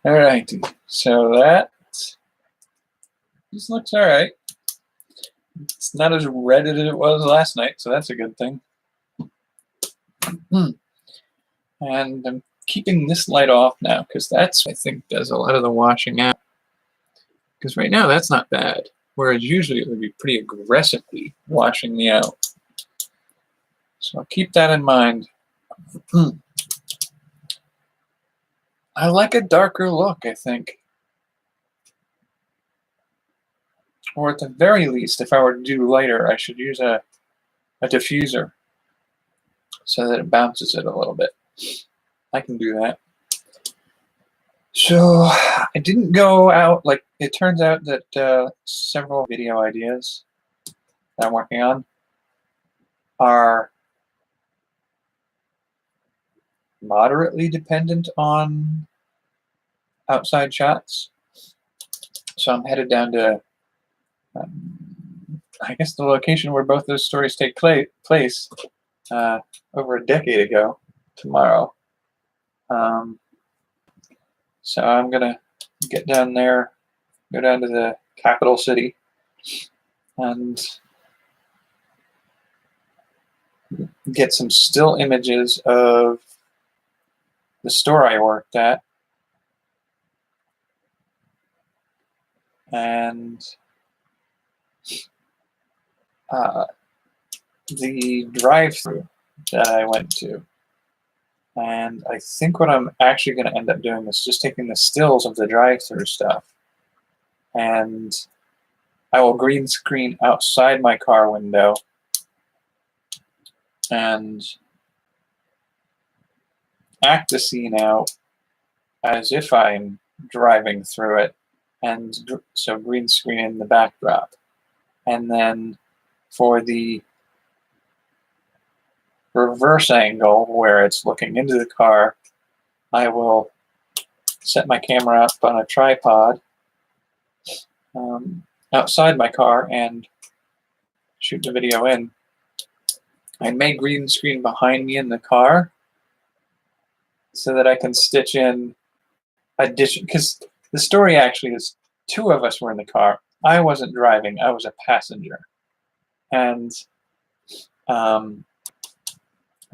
Alrighty, so that just looks alright. It's not as red as it was last night, so that's a good thing. And I'm keeping this light off now because that's, I think, does a lot of the washing out. Because right now that's not bad, whereas usually it would be pretty aggressively washing me out. So I'll keep that in mind. I like a darker look, I think. Or at the very least, if I were to do lighter, I should use a diffuser so that it bounces it a little bit. I can do that. So I didn't go out, like, it turns out that several video ideas that I'm working on are moderately dependent on outside shots. So I'm headed down to, I guess, the location where both those stories take place over a decade ago tomorrow. So I'm gonna get down there, go down to the capital city, and get some still images of the store I worked at, and the drive-thru that I went to. And I think what I'm actually going to end up doing is just taking the stills of the drive-thru stuff, and I will green screen outside my car window and act the scene out as if I'm driving through it, and so green screen in the backdrop. And then for the reverse angle where it's looking into the car, I will set my camera up on a tripod outside my car and shoot the video in. I may green screen behind me in the car so that I can stitch in addition, because the story actually is two of us were in the car. I wasn't driving, I was a passenger. And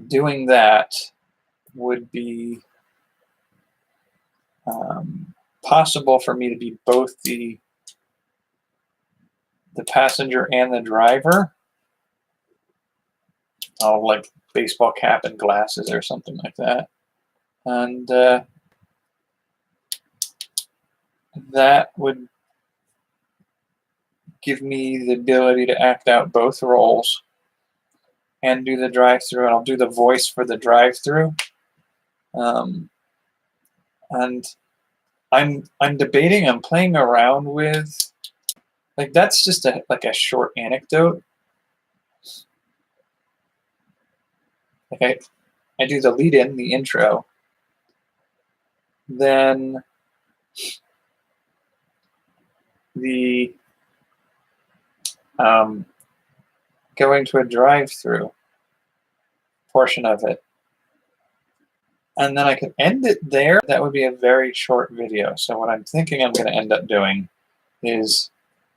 doing that would be possible for me to be both the passenger and the driver. Oh, like baseball cap and glasses or something like that. And that would give me the ability to act out both roles and do the drive-thru, and I'll do the voice for the drive-thru. And I'm debating, I'm playing around with, like, that's just like a short anecdote. Like I do the lead-in, the intro, then the going to a drive-thru portion of it, and then I could end it there. That would be a very short video. So what I'm thinking I'm going to end up doing is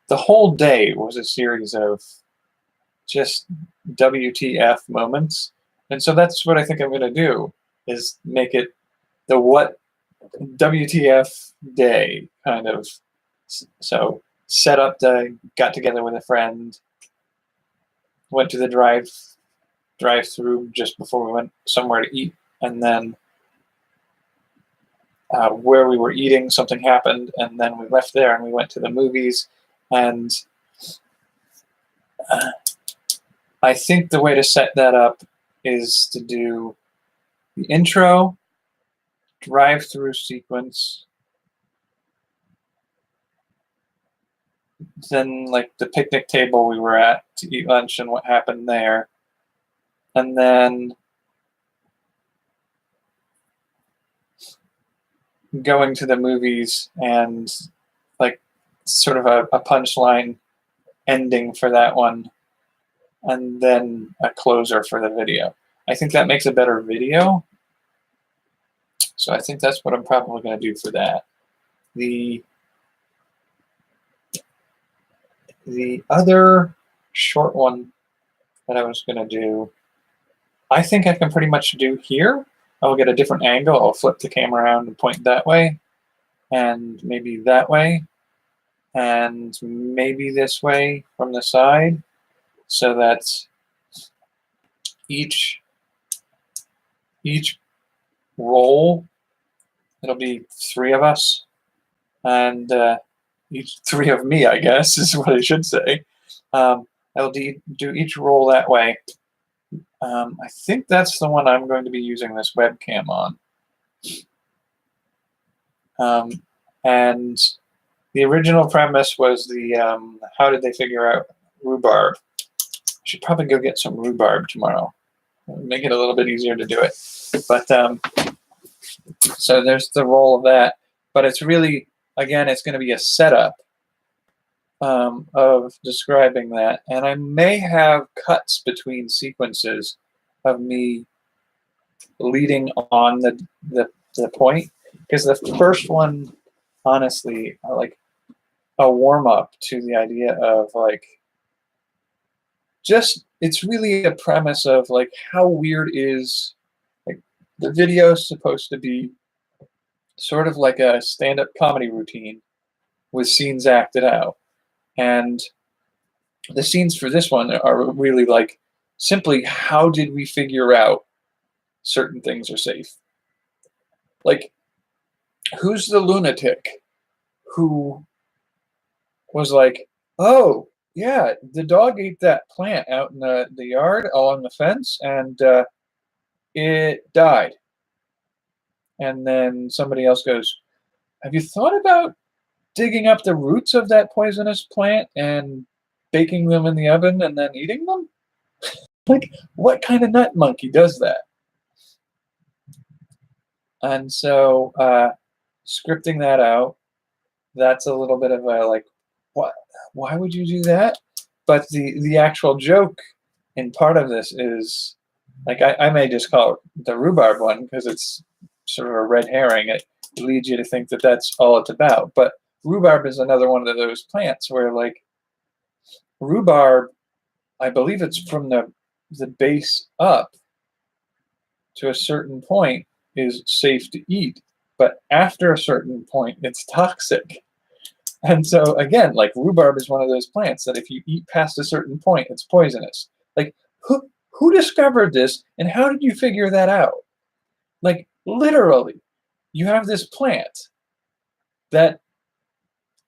the whole day was a series of just WTF moments. And so that's what I think I'm going to do, is make it the what WTF day kind of. So set up the, got together with a friend, went to the drive-thru just before we went somewhere to eat, and then where we were eating, something happened, and then we left there and we went to the movies. And I think the way to set that up is to do the intro, drive-thru sequence, then like the picnic table we were at to eat lunch and what happened there, and then going to the movies and like sort of a punchline ending for that one, and then a closer for the video. I think that makes a better video. So I think that's what I'm probably going to do for that. The other short one that I was going to do, I think I can pretty much do here. I'll get a different angle. I'll flip the camera around and point that way, and maybe that way, and maybe this way from the side, so that each roll, it'll be 3 of us, and each 3 of me, I guess, is what I should say. I'll do each roll that way. I think that's the one I'm going to be using this webcam on. And the original premise was the how did they figure out rhubarb? I should probably go get some rhubarb tomorrow. Make it a little bit easier to do it. But so there's the roll of that. But it's really, again, it's going to be a setup of describing that. And I may have cuts between sequences of me leading on the point. Because the first one, honestly, like a warm-up to the idea of like, just, it's really a premise of like how weird is, like, the video is supposed to be sort of like a stand-up comedy routine with scenes acted out. And the scenes for this one are really like, simply how did we figure out certain things are safe? Like, who's the lunatic who was like, oh, yeah, the dog ate that plant out in the yard along the fence, and it died. And then somebody else goes, have you thought about digging up the roots of that poisonous plant and baking them in the oven and then eating them? Like, what kind of nut monkey does that? And so scripting that out, that's a little bit of a like, what? Why would you do that? But the actual joke in part of this is, like, I may just call it the rhubarb one because it's sort of a red herring. It leads you to think that that's all it's about. But rhubarb is another one of those plants where, like, rhubarb, I believe it's from the base up to a certain point is safe to eat. But after a certain point, it's toxic. And so, again, like, rhubarb is one of those plants that if you eat past a certain point, it's poisonous. Like, who discovered this, and how did you figure that out? Like, literally, you have this plant that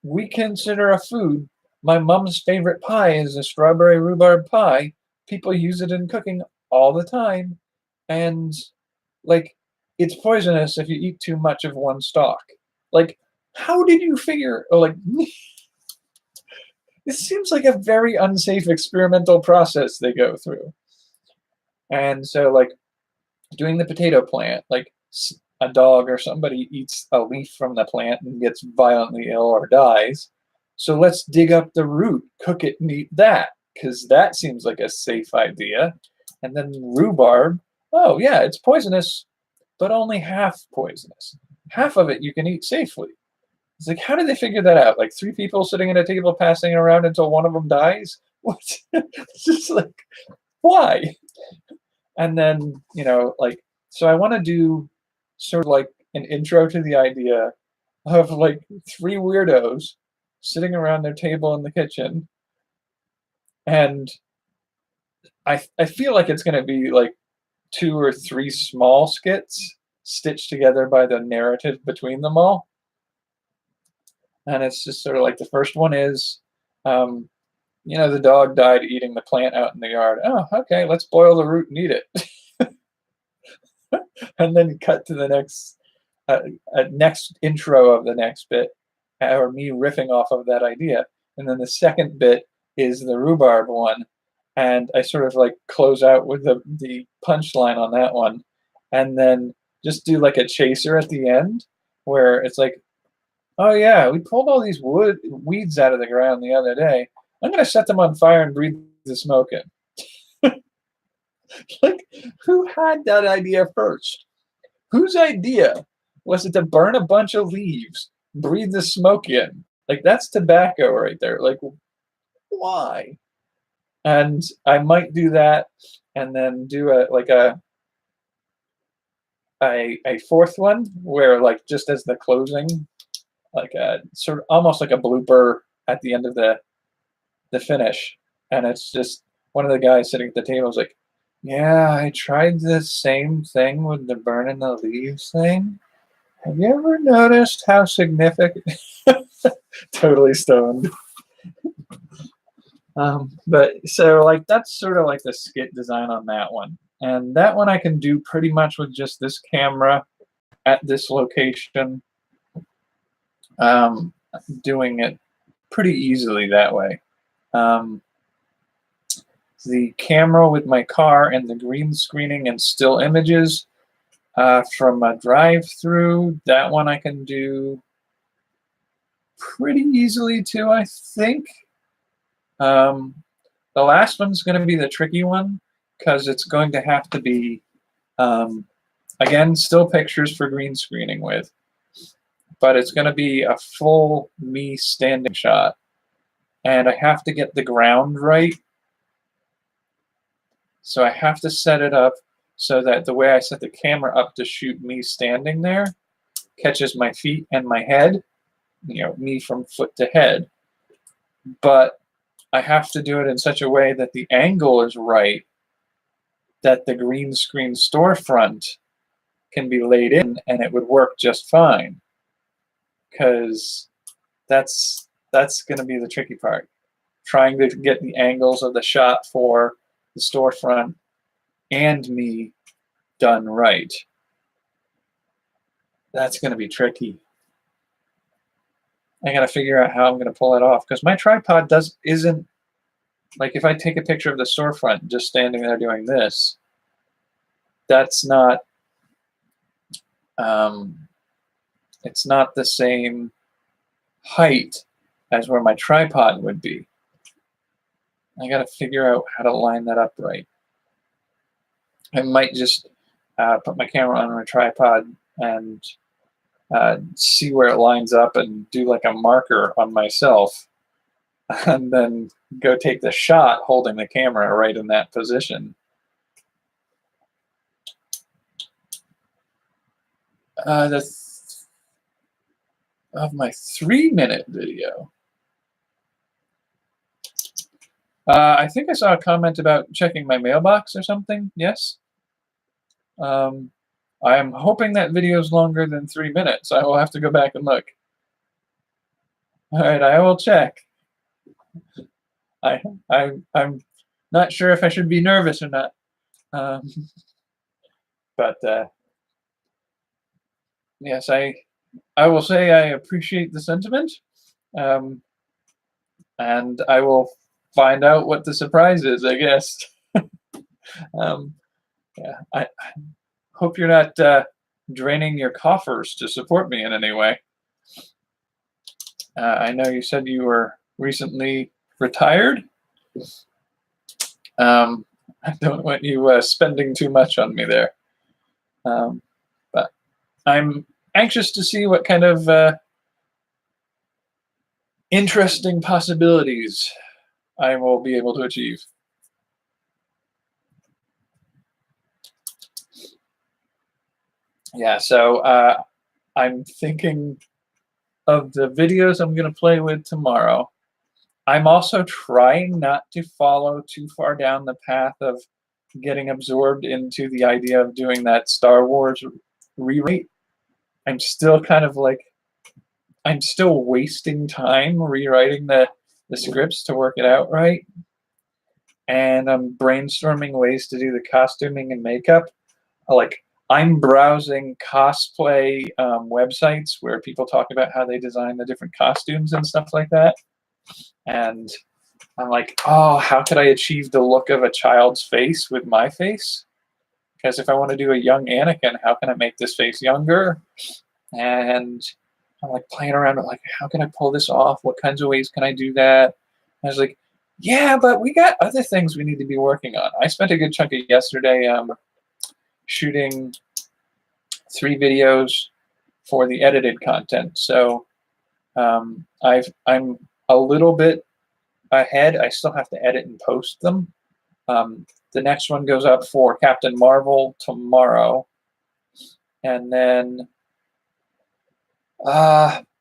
we consider a food. My mom's favorite pie is a strawberry rhubarb pie. People use it in cooking all the time. And, like, it's poisonous if you eat too much of one stalk. Like, how did you figure, or like, it seems like a very unsafe experimental process they go through. And so, like, doing the potato plant, like, a dog or somebody eats a leaf from the plant and gets violently ill or dies. So let's dig up the root, cook it, and eat that, because that seems like a safe idea. And then rhubarb, oh yeah, it's poisonous, but only half poisonous. Half of it you can eat safely. It's like, how did they figure that out? Like 3 people sitting at a table passing it around until one of them dies? What? It's just like, why? And then, you know, like, so I want to do sort of like an intro to the idea of like 3 weirdos sitting around their table in the kitchen. And I feel like it's going to be like 2 or 3 small skits stitched together by the narrative between them all. And it's just sort of like, the first one is, you know, the dog died eating the plant out in the yard. Oh, okay, let's boil the root and eat it. And then cut to the next next intro of the next bit, or me riffing off of that idea. And then the second bit is the rhubarb one. And I sort of like close out with the punchline on that one. And then just do like a chaser at the end where it's like, oh yeah, we pulled all these weeds out of the ground the other day. I'm going to set them on fire and breathe the smoke in. Like, who had that idea first? Whose idea was it to burn a bunch of leaves, breathe the smoke in. Like, that's tobacco right there. Like, why? And I might do that and then do a fourth one where, like, just as the closing, like a sort of almost like a blooper at the end of the finish. And it's just one of the guys sitting at the table is like, yeah, I tried the same thing with the burning the leaves thing. Have you ever noticed how significant? Totally stoned. But so, like, that's sort of like the skit design on that one. And that one I can do pretty much with just this camera at this location, um, doing it pretty easily that way. The camera with my car and the green screening and still images from a drive-through, that one I can do pretty easily too, I think. The last one's going to be the tricky one because it's going to have to be, again, still pictures for green screening with, but it's going to be a full me standing shot. And I have to get the ground right. So I have to set it up so that the way I set the camera up to shoot me standing there catches my feet and my head, me from foot to head. But I have to do it in such a way that the angle is right, that the green screen storefront can be laid in and it would work just fine. Because that's going to be the tricky part. Trying to get the angles of the shot for the storefront and me done right. That's going to be tricky. I got to figure out how I'm going to pull it off because my tripod isn't like, if I take a picture of the storefront just standing there doing this, that's not it's not the same height as where my tripod would be. I got to figure out how to line that up right. I might just put my camera on a tripod and see where it lines up and do like a marker on myself, and then go take the shot holding the camera right in that position. Of my 3-minute video. I think I saw a comment about checking my mailbox or something. Yes. I am hoping that video is longer than 3 minutes. I will have to go back and look. All right, I will check. I'm not sure if I should be nervous or not. But yes, I will say I appreciate the sentiment, and I will find out what the surprise is, I guess. Yeah, I hope you're not draining your coffers to support me in any way. I know you said you were recently retired. I don't want you spending too much on me there. But I'm anxious to see what kind of interesting possibilities I will be able to achieve. Yeah, so I'm thinking of the videos I'm going to play with tomorrow. I'm also trying not to follow too far down the path of getting absorbed into the idea of doing that Star Wars rewrite. I'm still kind of like, I'm still wasting time rewriting the scripts to work it out right. And I'm brainstorming ways to do the costuming and makeup. Like, I'm browsing cosplay websites where people talk about how they design the different costumes and stuff like that. And I'm like, oh, how could I achieve the look of a child's face with my face? Because if I want to do a young Anakin, how can I make this face younger? And I'm like playing around with like, how can I pull this off? What kinds of ways can I do that? And I was like, yeah, but we got other things we need to be working on. I spent a good chunk of yesterday shooting 3 videos for the edited content. So I'm a little bit ahead. I still have to edit and post them. The next one goes up for Captain Marvel tomorrow, and then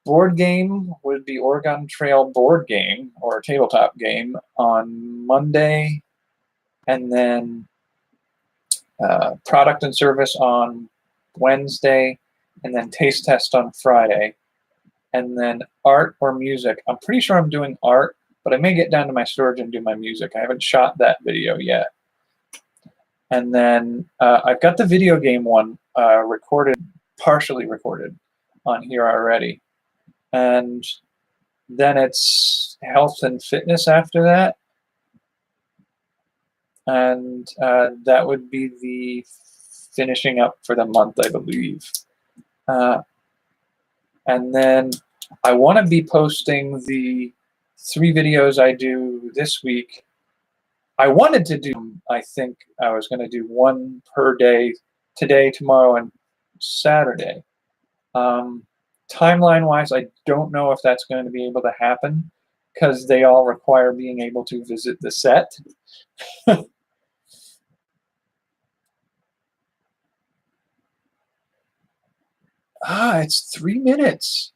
board game would be Oregon Trail board game or tabletop game on Monday, and then product and service on Wednesday, and then taste test on Friday, and then art or music. I'm pretty sure I'm doing art, but I may get down to my storage and do my music. I haven't shot that video yet. And then I've got the video game one recorded, partially recorded on here already. And then it's health and fitness after that. And that would be the finishing up for the month, I believe. And then I want to be posting the 3 videos I do this week. I wanted to do, I think I was going to do 1 per day, today, tomorrow, and Saturday. Timeline-wise, I don't know if that's going to be able to happen because they all require being able to visit the set. It's 3 minutes.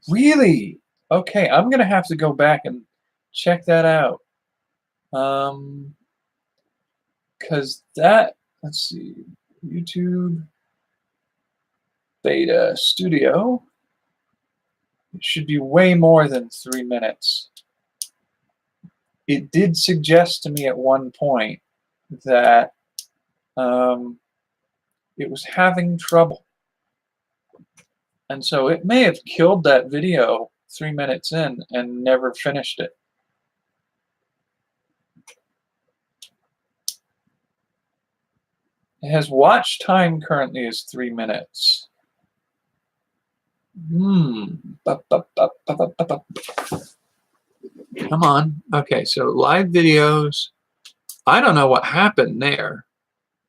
Really? Okay, I'm going to have to go back and check that out. Because that, let's see, YouTube Beta Studio, it should be way more than 3 minutes. It did suggest to me at one point that it was having trouble. And so it may have killed that video 3 minutes in and never finished it. It has watch time currently is 3 minutes. Come on. Okay, so live videos. I don't know what happened there.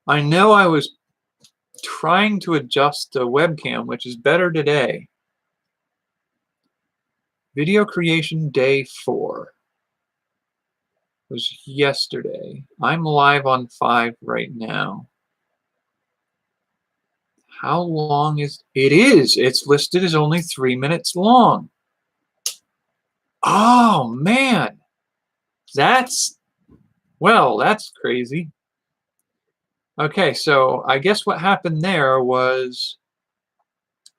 I know I was trying to adjust the webcam, which is better today. Video creation day 4 was yesterday. I'm live on 5 right now. How long is it? It's listed as only 3 minutes long. Oh man, that's crazy. Okay, so I guess what happened there was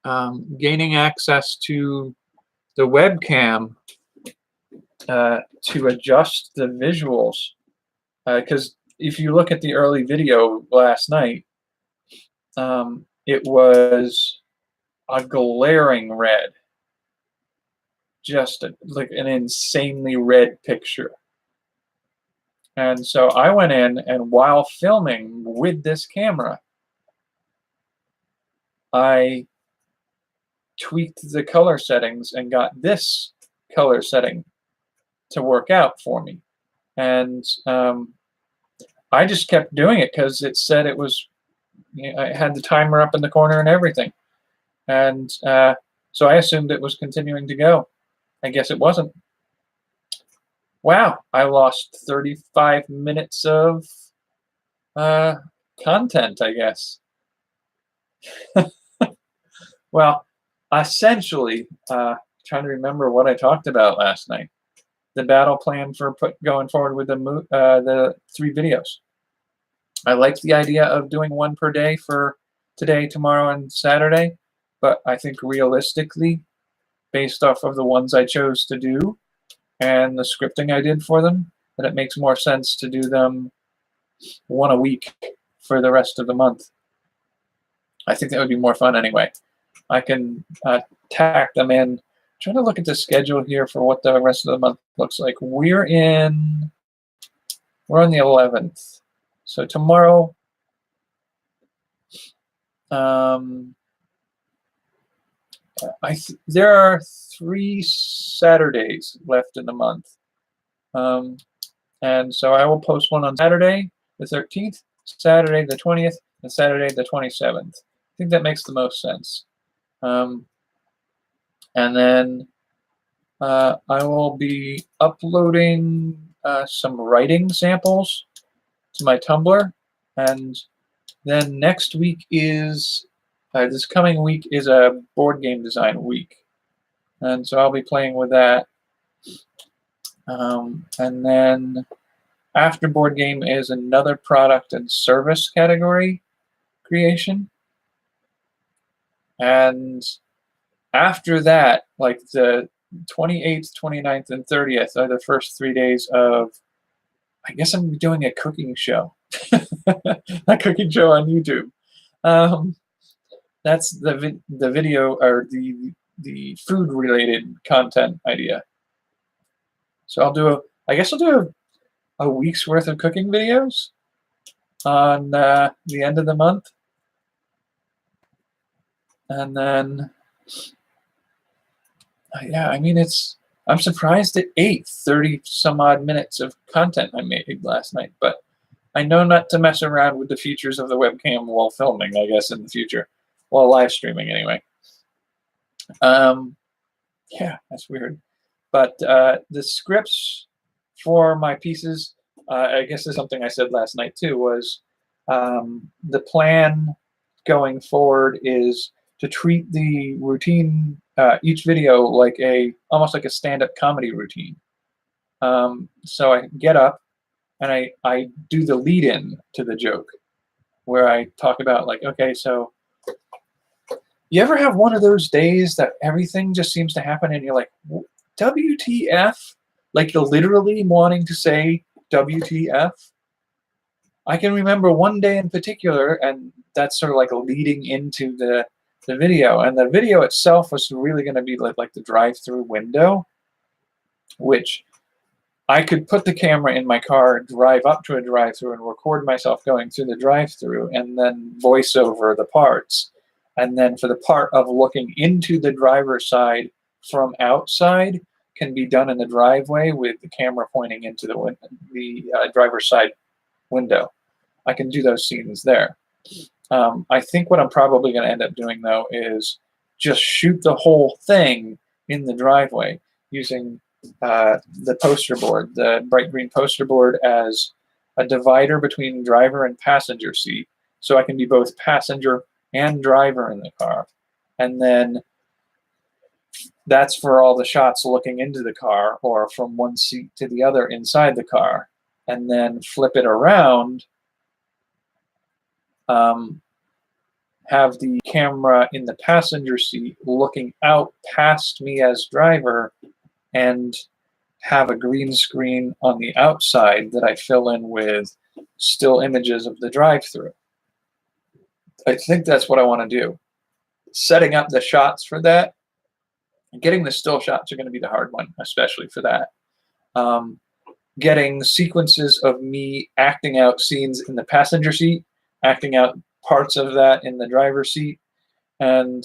gaining access to the webcam to adjust the visuals, because if you look at the early video last night, it was a glaring red, just like an insanely red picture. And so I went in, and while filming with this camera, I tweaked the color settings and got this color setting to work out for me. And I just kept doing it because it said it was, I had the timer up in the corner and everything. And so I assumed it was continuing to go. I guess it wasn't. Wow, I lost 35 minutes of content, I guess. Well, essentially, trying to remember what I talked about last night. The battle plan for going forward with the 3 videos. I liked the idea of doing 1 per day for today, tomorrow, and Saturday, but I think realistically, based off of the ones I chose to do and the scripting I did for them, that it makes more sense to do them 1 a week for the rest of the month. I think that would be more fun anyway. I can tack them in. I'm trying to look at the schedule here for what the rest of the month looks like. We're on the 11th. So tomorrow, there are 3 Saturdays left in the month. And so I will post one on Saturday the 13th, Saturday the 20th, and Saturday the 27th. I think that makes the most sense. And then I will be uploading some writing samples to my Tumblr, and then next week is, this coming week is a board game design week, and so I'll be playing with that. And then after board game is another product and service category creation. And after that, like the 28th, 29th, and 30th are the first 3 days of, I guess I'm doing a cooking show. A cooking show on YouTube. That's the video, or the food related content idea. So I guess I'll do a week's worth of cooking videos on the end of the month. And then, yeah, I mean, I'm surprised at 30 some odd minutes of content I made last night, but I know not to mess around with the features of the webcam while filming, I guess, in the future. While live streaming, anyway. Yeah, that's weird. But the scripts for my pieces, I guess is something I said last night too, was the plan going forward is to treat the routine, each video, like almost like a stand-up comedy routine. So I get up and I do the lead-in to the joke, where I talk about, like, okay, so you ever have one of those days that everything just seems to happen and you're like, WTF? Like, you're literally wanting to say WTF? I can remember one day in particular, and that's sort of like leading into the video. And the video itself was really going to be like the drive-through window, which I could put the camera in my car, drive up to a drive-through, and record myself going through the drive-through, and then voice over the parts. And then for the part of looking into the driver's side from outside can be done in the driveway with the camera pointing into the driver's side window. I can do those scenes there. I think what I'm probably going to end up doing, though, is just shoot the whole thing in the driveway using the poster board, the bright green poster board, as a divider between driver and passenger seat. So I can be both passenger and driver in the car. And then that's for all the shots looking into the car or from one seat to the other inside the car. And then flip it around, have the camera in the passenger seat looking out past me as driver, and have a green screen on the outside that I fill in with still images of the drive-through. I think that's what I want to do. Setting up the shots for that, getting the still shots are going to be the hard one, especially for that. Getting sequences of me acting out scenes in the passenger seat, acting out parts of that in the driver's seat, and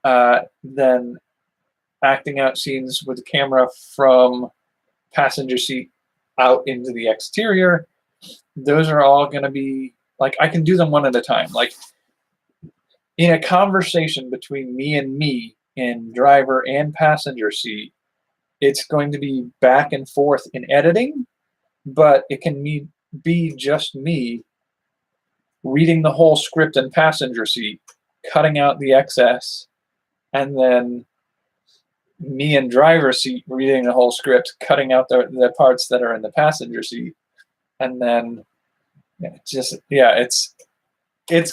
then acting out scenes with the camera from passenger seat out into the exterior. Those are all going to be, like, I can do them one at a time. Like, in a conversation between me and me in driver and passenger seat, it's going to be back and forth in editing, but it can be just me reading the whole script in passenger seat, cutting out the excess, and then me in driver seat reading the whole script, cutting out the parts that are in the passenger seat. And then it's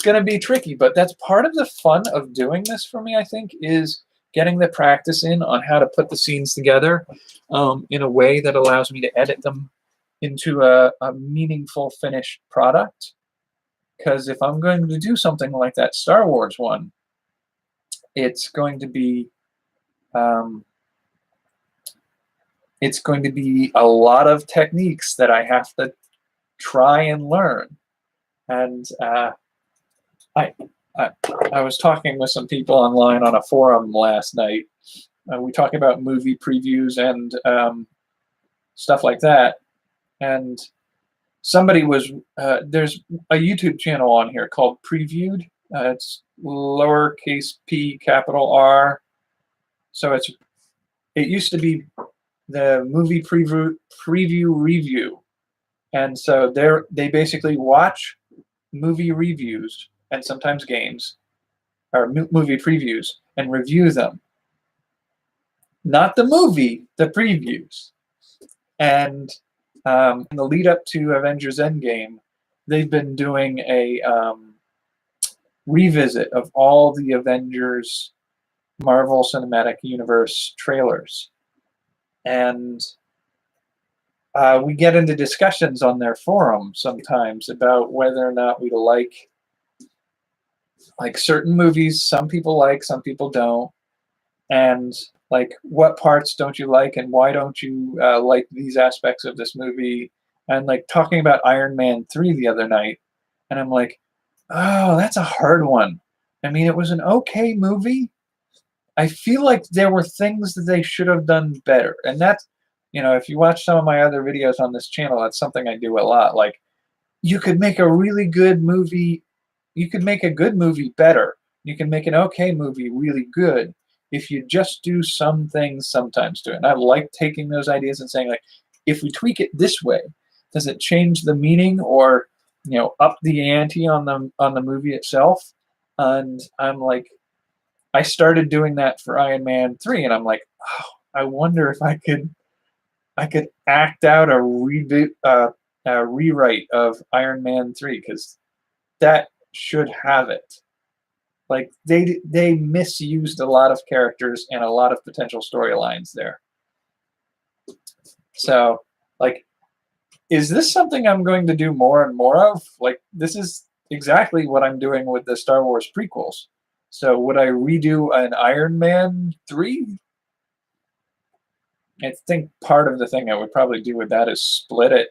going to be tricky, but that's part of the fun of doing this for me, I think, is getting the practice in on how to put the scenes together in a way that allows me to edit them into a meaningful finished product. Because if I'm going to do something like that Star Wars one, it's going to be a lot of techniques that I have to try and learn. And I was talking with some people online on a forum last night. We talk about movie previews and stuff like that. And somebody was, there's a YouTube channel on here called Previewed. It's lowercase p, capital R. So it's it used to be the movie preview review. And so they basically watch movie reviews and sometimes games or movie previews and review them. Not the movie, the previews. And in the lead up to Avengers Endgame, they've been doing a revisit of all the Avengers Marvel Cinematic Universe trailers. And we get into discussions on their forum sometimes about whether or not we like certain movies. Some people like, some people don't. And like, what parts don't you like, and why don't you like these aspects of this movie? And like talking about Iron Man 3 the other night, and I'm like, oh, that's a hard one. I mean, it was an okay movie. I feel like there were things that they should have done better. And that's, if you watch some of my other videos on this channel, that's something I do a lot. Like, you could make a really good movie. You could make a good movie better. You can make an okay movie really good if you just do some things sometimes to it. And I like taking those ideas and saying, like, if we tweak it this way, does it change the meaning or, up the ante on the movie itself? And I'm like, I started doing that for Iron Man 3, and I'm like, oh, I wonder if I could act out a rewrite of Iron Man 3, because that should have it. Like, they misused a lot of characters and a lot of potential storylines there. So, like, is this something I'm going to do more and more of? Like, this is exactly what I'm doing with the Star Wars prequels. So would I redo an Iron Man 3? I think part of the thing I would probably do with that is split it.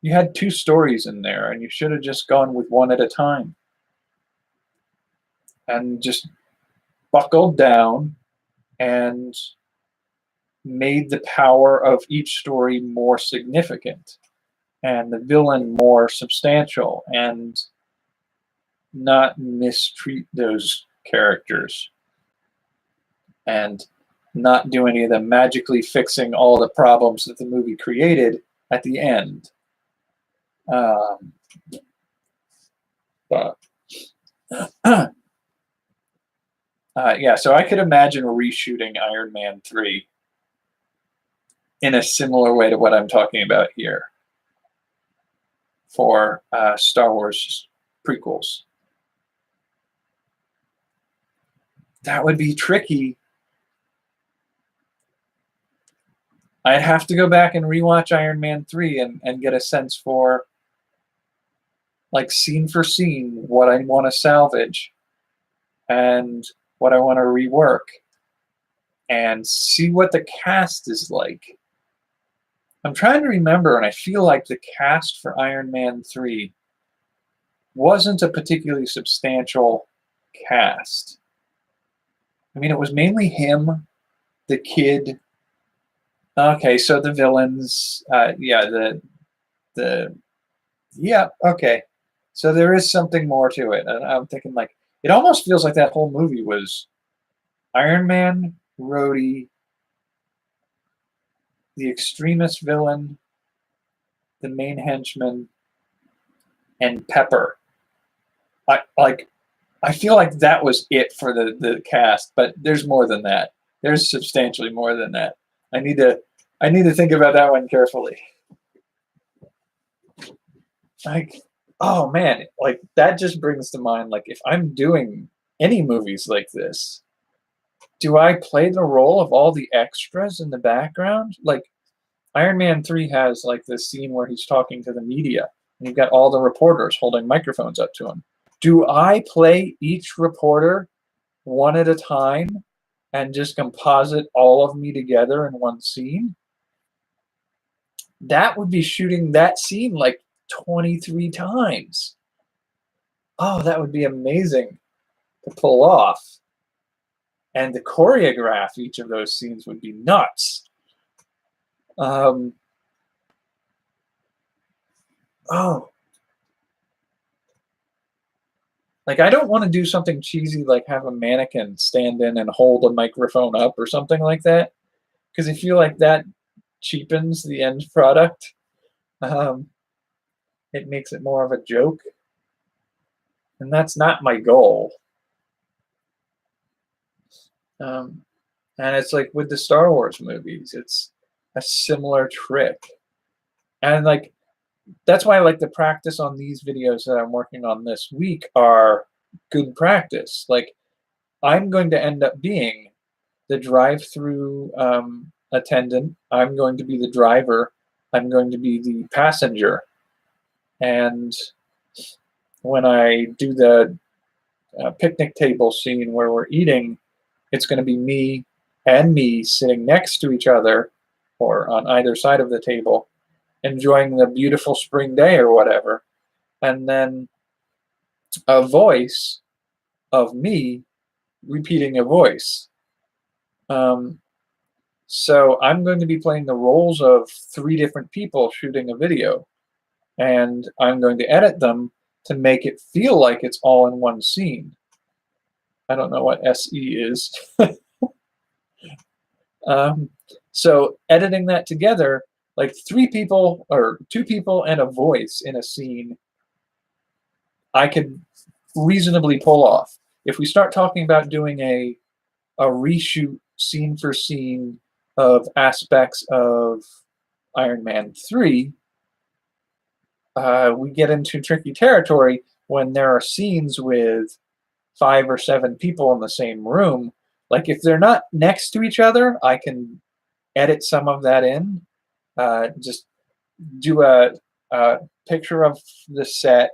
You had 2 stories in there, and you should have just gone with one at a time. And just buckled down and made the power of each story more significant and the villain more substantial, and not mistreat those characters and not do any of the magically fixing all the problems that the movie created at the end. But yeah, so I could imagine reshooting Iron Man 3 in a similar way to what I'm talking about here for Star Wars prequels. That would be tricky. I'd have to go back and rewatch Iron Man 3 and get a sense for, like, scene for scene, what I want to salvage and what I want to rework, and see what the cast is like. I'm trying to remember, and I feel like the cast for Iron Man 3 wasn't a particularly substantial cast. I mean, it was mainly him, the kid. Okay, so the villains, yeah, yeah, okay. So there is something more to it. And I'm thinking, like, it almost feels like that whole movie was Iron Man, Rhodey, the extremist villain, the main henchman, and Pepper. I feel like that was it for the cast, but there's more than that. There's substantially more than that. I need to think about that one carefully. Like, oh man, like, that just brings to mind, like, if I'm doing any movies like this, do I play the role of all the extras in the background? Like, Iron Man 3 has, like, this scene where he's talking to the media, and you've got all the reporters holding microphones up to him. Do I play each reporter one at a time and just composite all of me together in one scene? That would be shooting that scene like 23 times. Oh, that would be amazing to pull off. And to choreograph each of those scenes would be nuts. Oh, Like, I don't want to do something cheesy like have a mannequin stand in and hold a microphone up or something like that, because I feel like that cheapens the end product. Um, it makes it more of a joke, and that's not my goal. Um, and it's like with the Star Wars movies, it's a similar trick. And like that's why I like the practice on these videos that I'm working on this week are good practice. Like I'm going to end up being the drive-through attendant. I'm going to be the driver. I'm going to be the passenger. And when I do the picnic table scene where we're eating, it's going to be me and me sitting next to each other or on either side of the table, enjoying the beautiful spring day or whatever. And then a voice of me repeating a voice. Um, so I'm going to be playing the roles of 3 different people shooting a video, and I'm going to edit them to make it feel like it's all in one scene. I don't know what SE is. um, so editing that together, like 3 people or 2 people and a voice in a scene, I could reasonably pull off. If we start talking about doing a reshoot scene for scene of aspects of Iron Man 3, we get into tricky territory when there are scenes with 5 or 7 people in the same room. Like if they're not next to each other, I can edit some of that in. Just do a picture of the set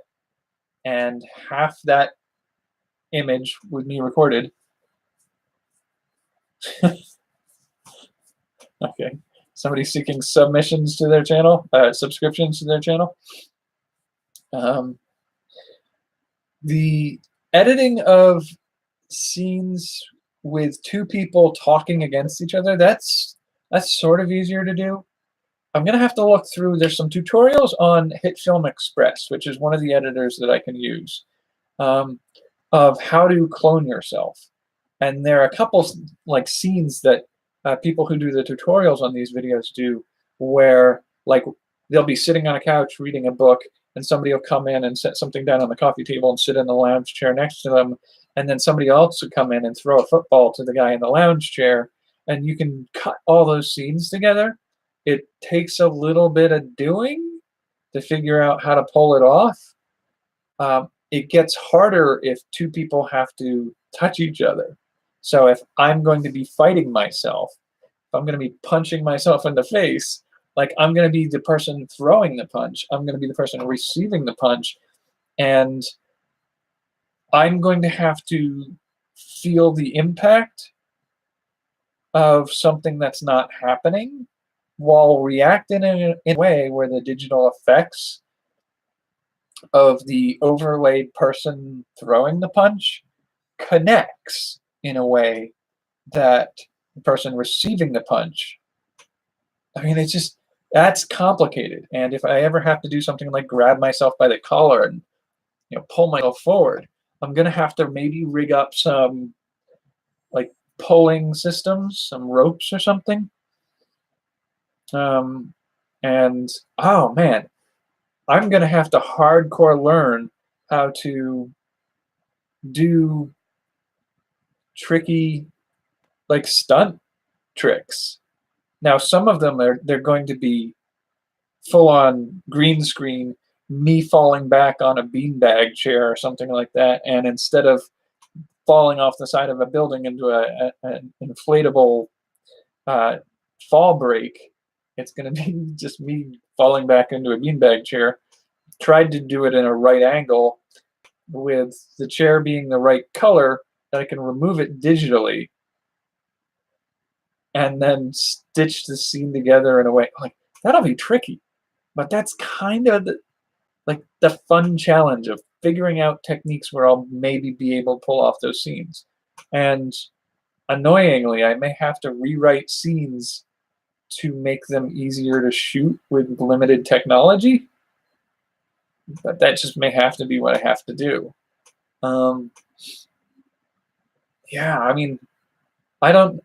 and half that image with me recorded. Okay. Somebody seeking submissions to their channel, subscriptions to their channel. The editing of scenes with 2 people talking against each other, that's sort of easier to do. I'm gonna have to look through. There's some tutorials on HitFilm Express, which is one of the editors that I can use, of how to clone yourself. And there are a couple like scenes that people who do the tutorials on these videos do, where like they'll be sitting on a couch reading a book, and somebody will come in and set something down on the coffee table and sit in the lounge chair next to them, and then somebody else would come in and throw a football to the guy in the lounge chair, and you can cut all those scenes together. It takes a little bit of doing to figure out how to pull it off. It gets harder if 2 people have to touch each other. So if I'm going to be fighting myself, if I'm going to be punching myself in the face, like I'm going to be the person throwing the punch, I'm going to be the person receiving the punch, and I'm going to have to feel the impact of something that's not happening while reacting in a way where the digital effects of the overlaid person throwing the punch connects in a way that the person receiving the punch. I mean, it's just that's complicated. And if I ever have to do something like grab myself by the collar and pull myself forward, I'm gonna have to maybe rig up some like pulling systems, some ropes or something. And oh man, I'm gonna have to hardcore learn how to do tricky like stunt tricks. Now some of them they're going to be full on green screen, me falling back on a beanbag chair or something like that, and instead of falling off the side of a building into an inflatable fall break, it's going to be just me falling back into a beanbag chair. Tried to do it in a right angle with the chair being the right color that I can remove it digitally and then stitch the scene together in a way like that'll be tricky, but that's kind of the fun challenge of figuring out techniques where I'll maybe be able to pull off those scenes. And annoyingly, I may have to rewrite scenes to make them easier to shoot with limited technology, but that just may have to be what I have to do. Um, yeah, I mean, I don't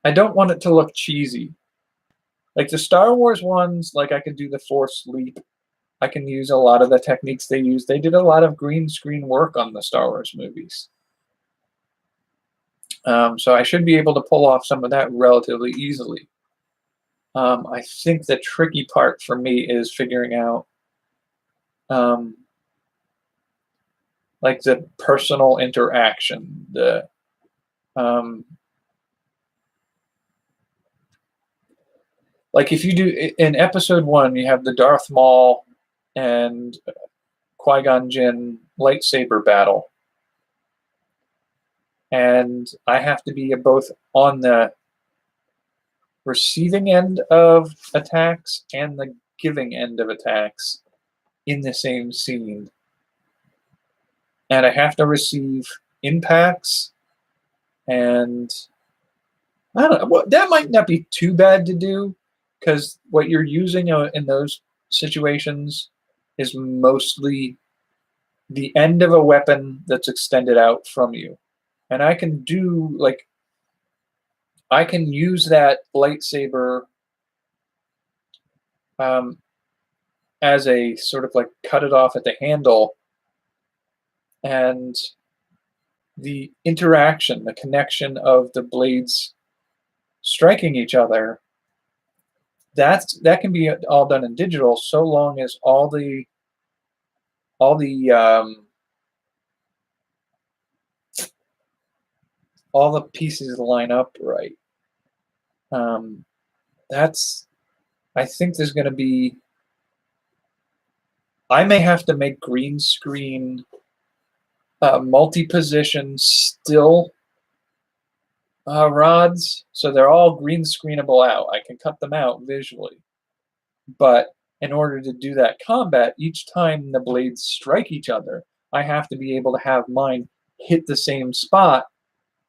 want it to look cheesy. Like the Star Wars ones, like I could do the Force leap. I can use a lot of the techniques they use. They did a lot of green screen work on the Star Wars movies. So I should be able to pull off some of that relatively easily. I think the tricky part for me is figuring out like the personal interaction, like if you do in episode 1, you have the Darth Maul and Qui-Gon Jinn lightsaber battle, and I have to be both on the receiving end of attacks and the giving end of attacks in the same scene, and I have to receive impacts, and I don't know. Well, that might not be too bad to do, because what you're using in those situations is mostly the end of a weapon that's extended out from you. And I can do, like, I can use that lightsaber as a sort of like cut it off at the handle, and the interaction, the connection of the blades striking each other, that can be all done in digital, so long as all the pieces line up right. That's I think there's going to be. I may have to make green screen multi-position still rods, so they're all green screenable out. I can cut them out visually, but in order to do that combat, each time the blades strike each other, I have to be able to have mine hit the same spot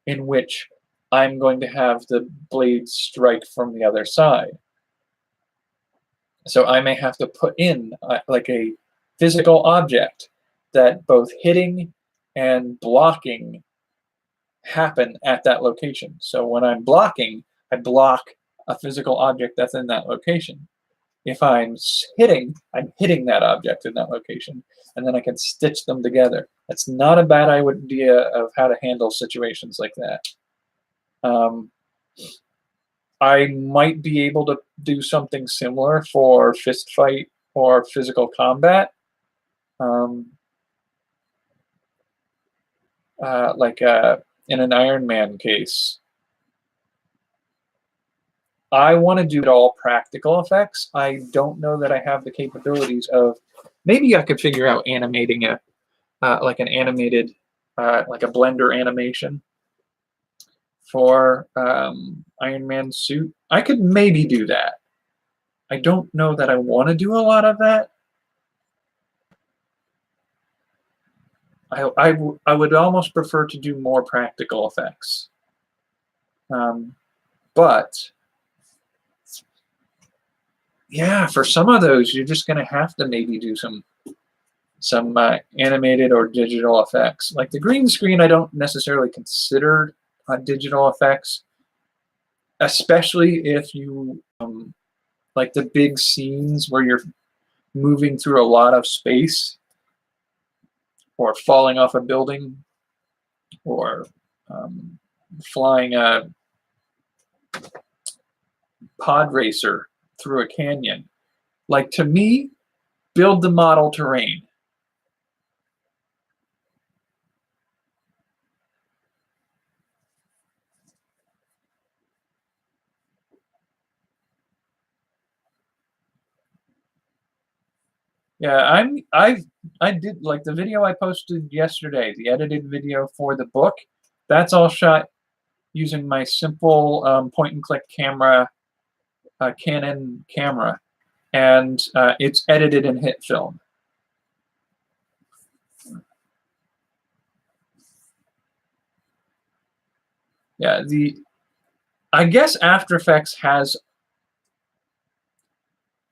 in which I'm going to have the blades strike from the other side. So I may have to put in like a physical object that both hitting and blocking happen at that location. So when I'm blocking, I block a physical object that's in that location. If I'm hitting that object in that location, and then I can stitch them together. That's not a bad idea of how to handle situations like that. I might be able to do something similar for fist fight or physical combat. Like in an Iron Man case. I want to do it all practical effects. I don't know that I have the capabilities of. Maybe I could figure out animating like an animated, like a Blender animation for Iron Man's suit. I could maybe do that. I don't know that I want to do a lot of that. I would almost prefer to do more practical effects. But yeah, for some of those, you're just going to have to maybe do some animated or digital effects. Like the green screen, I don't necessarily consider digital effects, especially if you like the big scenes where you're moving through a lot of space, or falling off a building, or flying a pod racer through a canyon. Like, to me, build the model terrain. Yeah, I did, like, the video I posted yesterday, the edited video for the book. That's all shot using my simple point and click camera, Canon camera, and it's edited in HitFilm. Yeah, I guess After Effects has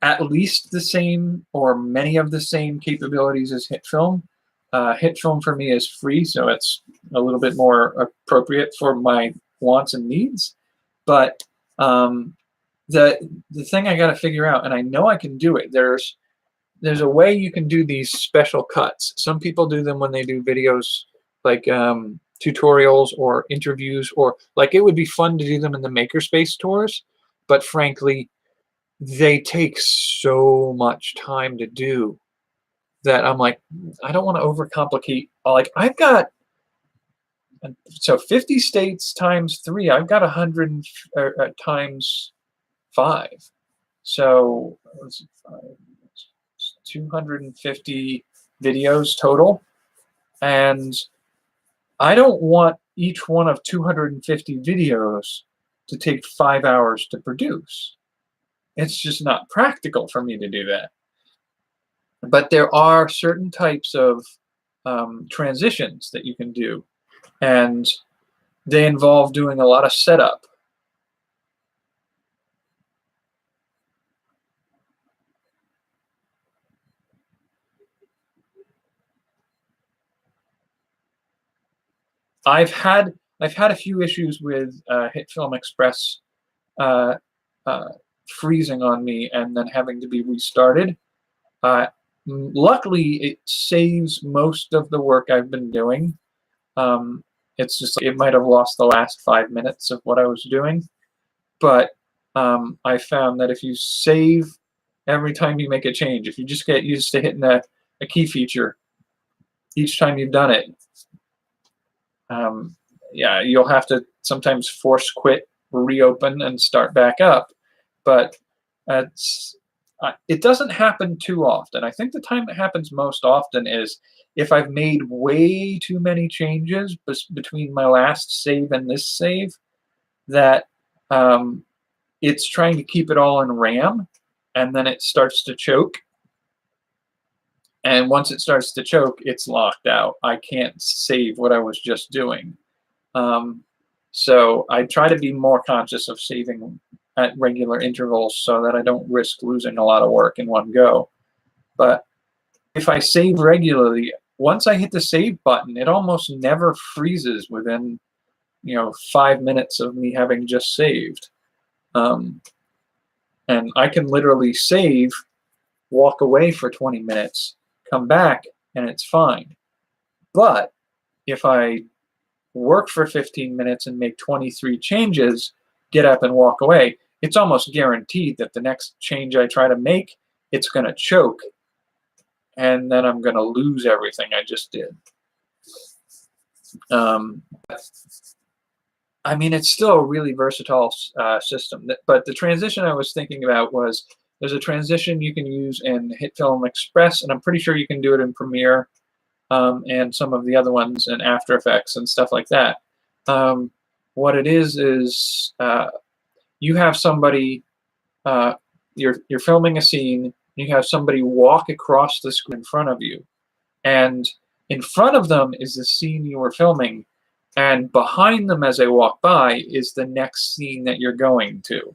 at least the same or many of the same capabilities as HitFilm. HitFilm for me is free, so it's a little bit more appropriate for my wants and needs. But the thing I got to figure out, and I know I can do it. There's a way you can do these special cuts. Some people do them when they do videos like tutorials or interviews, or like it would be fun to do them in the Makerspace tours, but frankly, they take so much time to do that I'm like, I don't want to overcomplicate. Like I've got, so 50 states times 3, I've got 100 times 5. So 250 videos total. And I don't want each one of 250 videos to take 5 hours to produce. It's just not practical for me to do that. But there are certain types of transitions that you can do, and they involve doing a lot of setup. I've had a few issues with HitFilm Express freezing on me and then having to be restarted. Luckily, it saves most of the work I've been doing. It's just it might have lost the last 5 minutes of what I was doing, but I found that if you save every time you make a change, if you just get used to hitting a key feature each time you've done it, yeah, you'll have to sometimes force quit, reopen, and start back up. But it doesn't happen too often. I think the time it happens most often is if I've made way too many changes between my last save and this save, that it's trying to keep it all in RAM, and then it starts to choke. And once it starts to choke, it's locked out. I can't save what I was just doing. So I try to be more conscious of saving at regular intervals so that I don't risk losing a lot of work in one go. But if I save regularly, once I hit the save button, it almost never freezes within 5 minutes of me having just saved. And I can literally save, walk away for 20 minutes, come back, and it's fine. But if I work for 15 minutes and make 23 changes, get up and walk away, it's almost guaranteed that the next change I try to make, it's going to choke, and then I'm going to lose everything I just did. I mean, it's still a really versatile system. But the transition I was thinking about was, there's a transition you can use in HitFilm Express, and I'm pretty sure you can do it in Premiere and some of the other ones in After Effects and stuff like that. What it is you have somebody, you're filming a scene, you have somebody walk across the screen in front of you, and in front of them is the scene you were filming, and behind them as they walk by is the next scene that you're going to.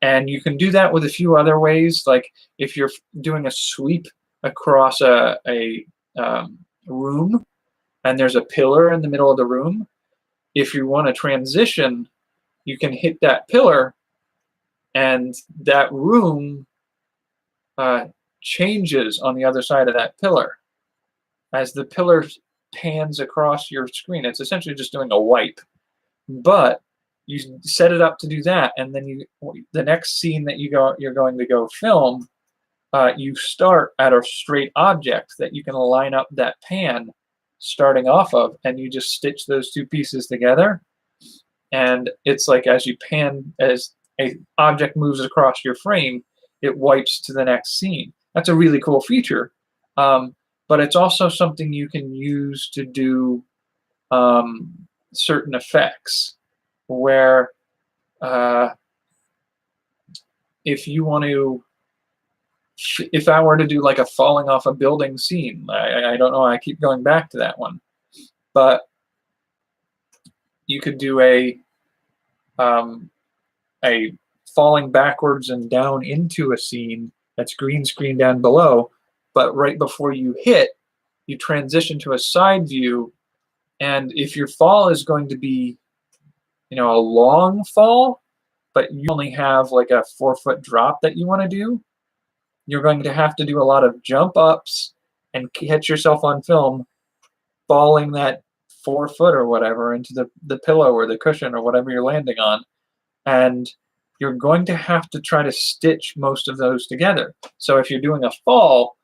And you can do that with a few other ways, like if you're doing a sweep across a room and there's a pillar in the middle of the room, if you want to transition, you can hit that pillar and that room changes on the other side of that pillar. As the pillar pans across your screen, it's essentially just doing a wipe. But you set it up to do that, and then the next scene that you're going to go film, you start at a straight object that you can line up that pan starting off of, and you just stitch those two pieces together. And it's like as you pan, as an object moves across your frame, it wipes to the next scene. That's a really cool feature. But it's also something you can use to do certain effects, where if you want to, if I were to do like a falling off a building scene, I don't know, I keep going back to that one, but you could do a falling backwards and down into a scene that's green screen down below, but right before you hit, you transition to a side view, and if your fall is going to be, a long fall, but you only have like a 4-foot drop that you want to do, you're going to have to do a lot of jump ups and catch yourself on film falling that 4 foot or whatever into the pillow or the cushion or whatever you're landing on. And you're going to have to try to stitch most of those together. So if you're doing a fall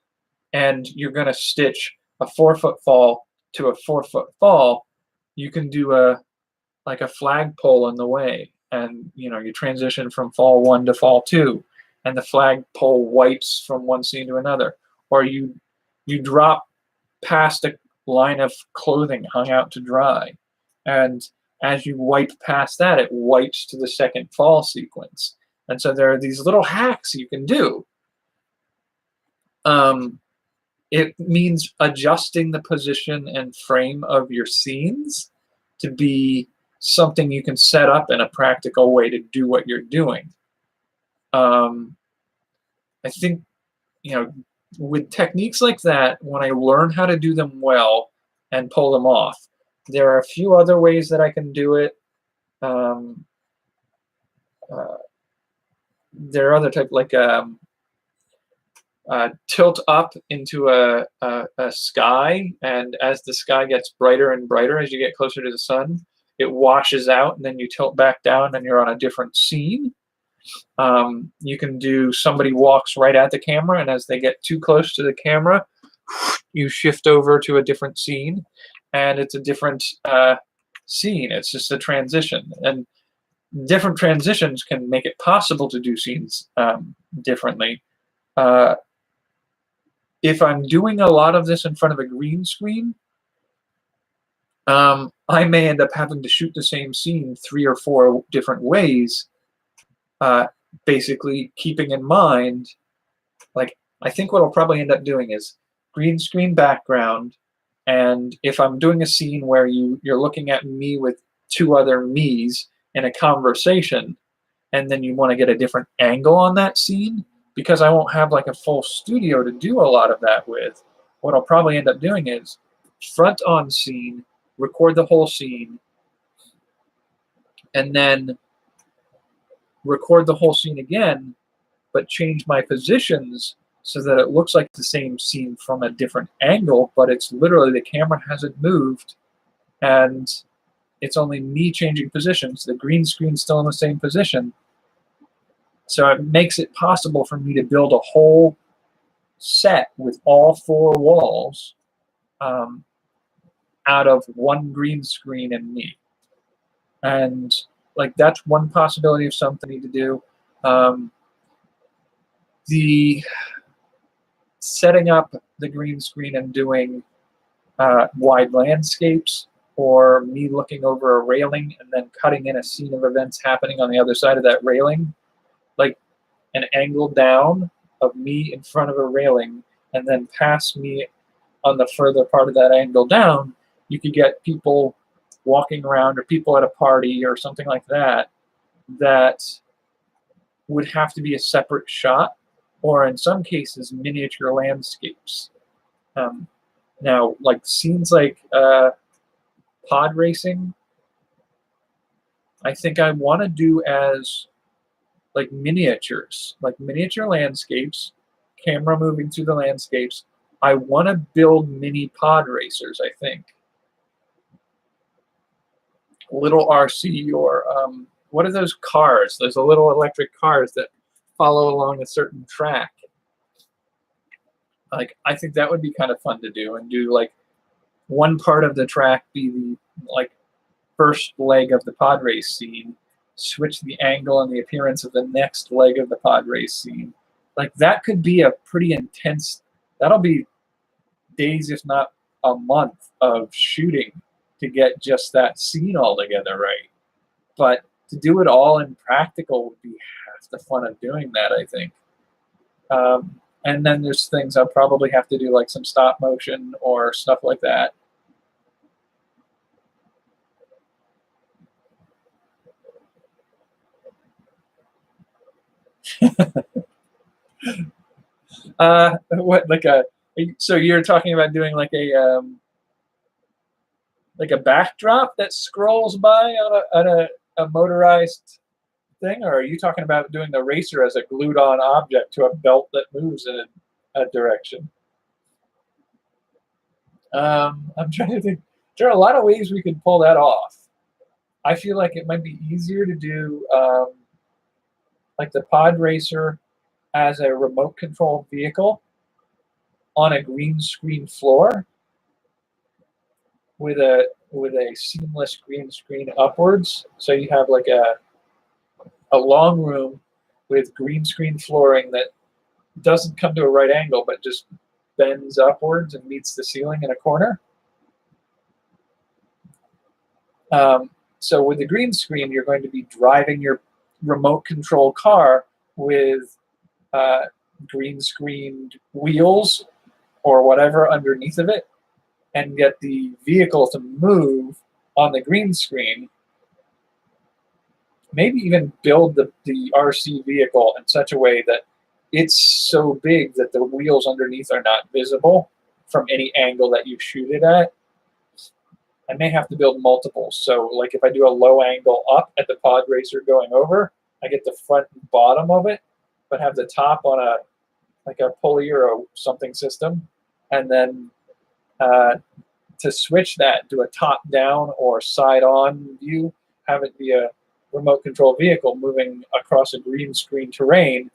and you're going to stitch a 4-foot fall to a 4-foot fall, you can do a flagpole in the way, and you transition from fall 1 to fall 2, and the flagpole wipes from one scene to another, or you drop past a line of clothing hung out to dry, and as you wipe past that, it wipes to the second fall sequence. And so there are these little hacks you can do. It means adjusting the position and frame of your scenes to be something you can set up in a practical way to do what you're doing. I think, with techniques like that, when I learn how to do them well and pull them off, there are a few other ways that I can do it. There are other types, like tilt up into a sky, and as the sky gets brighter and brighter as you get closer to the sun, it washes out, and then you tilt back down and you're on a different scene. You can do somebody walks right at the camera, and as they get too close to the camera, you shift over to a different scene, and it's a different scene. It's just a transition, and different transitions can make it possible to do scenes differently. If I'm doing a lot of this in front of a green screen, I may end up having to shoot the same scene 3 or 4 different ways, basically keeping in mind, like, I think what I'll probably end up doing is green screen background, and if I'm doing a scene where you're looking at me with 2 other me's in a conversation, and then you want to get a different angle on that scene, because I won't have like a full studio to do a lot of that with, what I'll probably end up doing is front on scene, record the whole scene, and then record the whole scene again, but change my positions so that it looks like the same scene from a different angle, but it's literally the camera hasn't moved, and it's only me changing positions. The green screen's still in the same position. So it makes it possible for me to build a whole set with all 4 walls out of one green screen and me. And like, that's one possibility of something to do. The setting up the green screen and doing wide landscapes, or me looking over a railing and then cutting in a scene of events happening on the other side of that railing, like an angle down of me in front of a railing, and then past me on the further part of that angle down, you could get people walking around, or people at a party or something like that, that would have to be a separate shot, or in some cases miniature landscapes. Now, like scenes like pod racing, I think I want to do as like miniatures, like miniature landscapes, camera moving through the landscapes. I want to build mini pod racers, I think. Little RC, or what are those cars? There's a little electric cars that follow along a certain track. Like, I think that would be kind of fun to do, and do like one part of the track be the like first leg of the pod race scene, switch the angle and the appearance of the next leg of the pod race scene. Like, that could be a pretty intense, that'll be days, if not a month, of shooting to get just that scene all together right. But to do it all in practical would be half the fun of doing that, I think. And then there's things I'll probably have to do, like some stop motion or stuff like that. What, like a So you're talking about doing like a backdrop that scrolls by on a motorized thing, or are you talking about doing the racer as a glued-on object to a belt that moves in a direction? I'm trying to think. There are a lot of ways we could pull that off. I feel like it might be easier to do like the pod racer as a remote controlled vehicle on a green screen floor with a seamless green screen upwards. So you have like a long room with green screen flooring that doesn't come to a right angle, but just bends upwards and meets the ceiling in a corner. So with the green screen, you're going to be driving your remote control car with green screened wheels or whatever underneath of it, and get the vehicle to move on the green screen. Maybe even build the RC vehicle in such a way that it's so big that the wheels underneath are not visible from any angle that you shoot it at. I may have to build multiples. So like if I do a low angle up at the pod racer going over, I get the front and bottom of it, but have the top on a like a pulley or a something system. And then to switch that to a top down or side on view, have it be a remote control vehicle moving across a green screen terrain,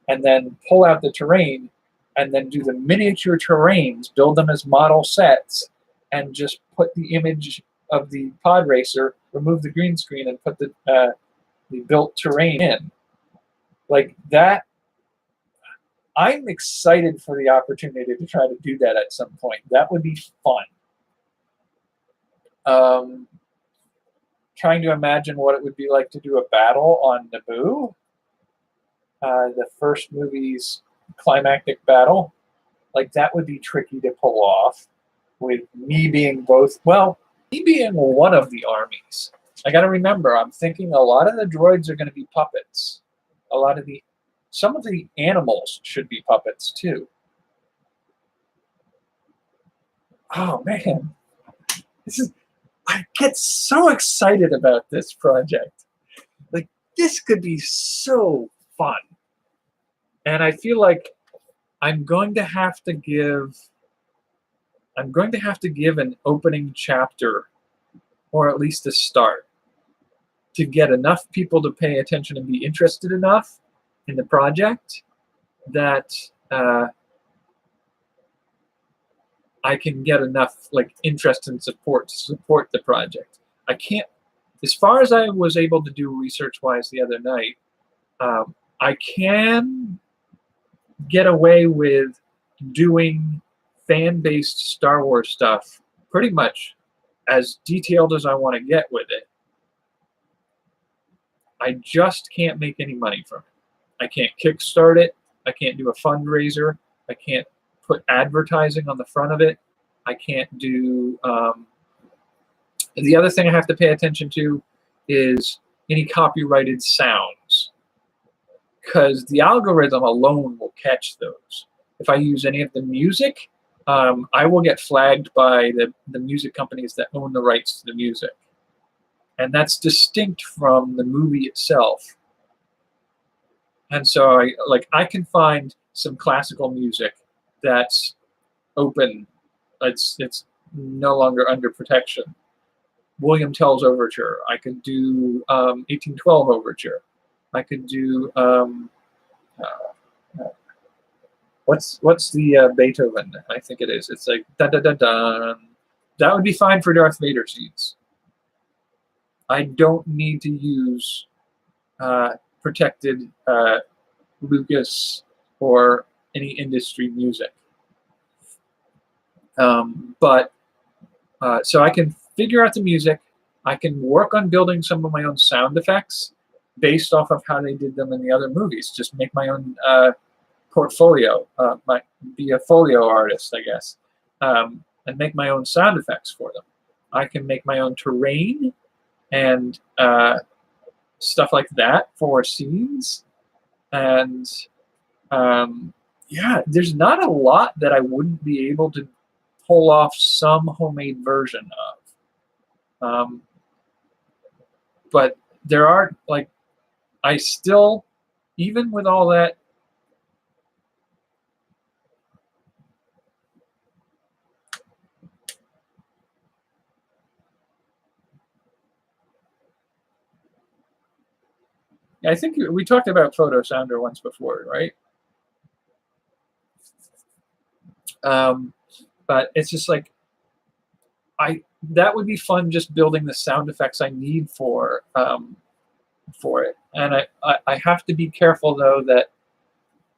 and then pull out the terrain and then do the miniature terrains, build them as model sets, and just put the image of the pod racer, remove the green screen, and put the built terrain in. Like that, I'm excited for the opportunity to try to do that at some point. That would be fun. Trying to imagine what it would be like to do a battle on Naboo, the first movie's climactic battle. Like that would be tricky to pull off with me being me being one of the armies. I got to remember, I'm thinking a lot of the droids are going to be puppets. Some of the animals should be puppets too. Oh man, I get so excited about this project. Like this could be so fun. And I feel like I'm going to have to give an opening chapter, or at least a start, to get enough people to pay attention and be interested enough in the project that I can get enough like interest and support to support the project. I can't, as far as I was able to do research-wise the other night, I can get away with doing fan-based Star Wars stuff pretty much as detailed as I want to get with it. I just can't make any money from it. I can't kickstart it. I can't do a fundraiser. I can't put advertising on the front of it. I can't do... the other thing I have to pay attention to is any copyrighted sounds, because the algorithm alone will catch those. If I use any of the music, I will get flagged by the music companies that own the rights to the music. And that's distinct from the movie itself. And so I can find some classical music that's open. It's no longer under protection. William Tell's Overture. I could do 1812 Overture. I could do what's the Beethoven? I think it is. It's like da da da da. That would be fine for Darth Vader scenes. I don't need to use protected Lucas or any industry music. So I can figure out the music. I can work on building some of my own sound effects based off of how they did them in the other movies. Just make my own portfolio, be a folio artist, I guess, and make my own sound effects for them. I can make my own terrain and stuff like that for scenes, and yeah, there's not a lot that I wouldn't be able to pull off some homemade version of. But there are, like, I still, even with all that, I think we talked about Photo Sounder once before, right? But it's just like, that would be fun, just building the sound effects I need for it. And I have to be careful though that